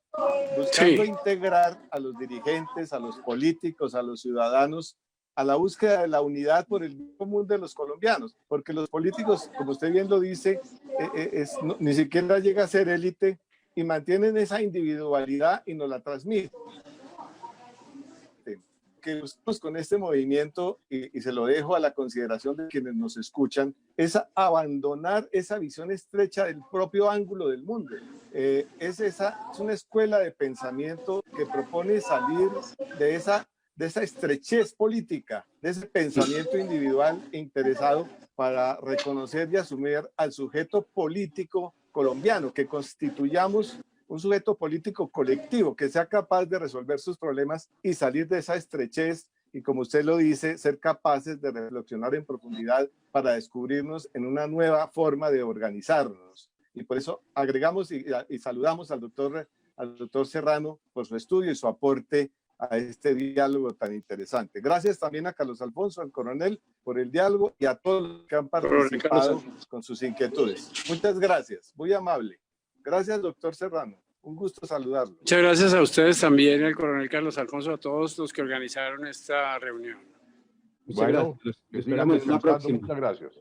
Speaker 1: buscando integrar a los dirigentes, a los políticos, a los ciudadanos, a la búsqueda de la unidad por el bien común de los colombianos, porque los políticos, como usted bien lo dice, ni siquiera llega a ser élite y mantienen esa individualidad y nos la transmiten. que buscamos con este movimiento, y se lo dejo a la consideración de quienes nos escuchan, es abandonar esa visión estrecha del propio ángulo del mundo. Es una escuela de pensamiento que propone salir de esa estrechez política, de ese pensamiento individual e interesado, para reconocer y asumir al sujeto político colombiano, que constituyamos un sujeto político colectivo que sea capaz de resolver sus problemas y salir de esa estrechez y, como usted lo dice, ser capaces de reflexionar en profundidad para descubrirnos en una nueva forma de organizarnos. Y por eso agregamos y saludamos al doctor Serrano por su estudio y su aporte a este diálogo tan interesante. Gracias también a Carlos Alfonso, al coronel, por el diálogo, y a todos los que han participado con sus inquietudes. Muchas gracias, muy amable. Gracias, doctor Serrano. Un gusto saludarlo.
Speaker 4: Muchas gracias a ustedes también, el coronel Carlos Alfonso, a todos los que organizaron esta reunión.
Speaker 3: Bueno,
Speaker 2: Esperamos en la próxima.
Speaker 3: Muchas gracias.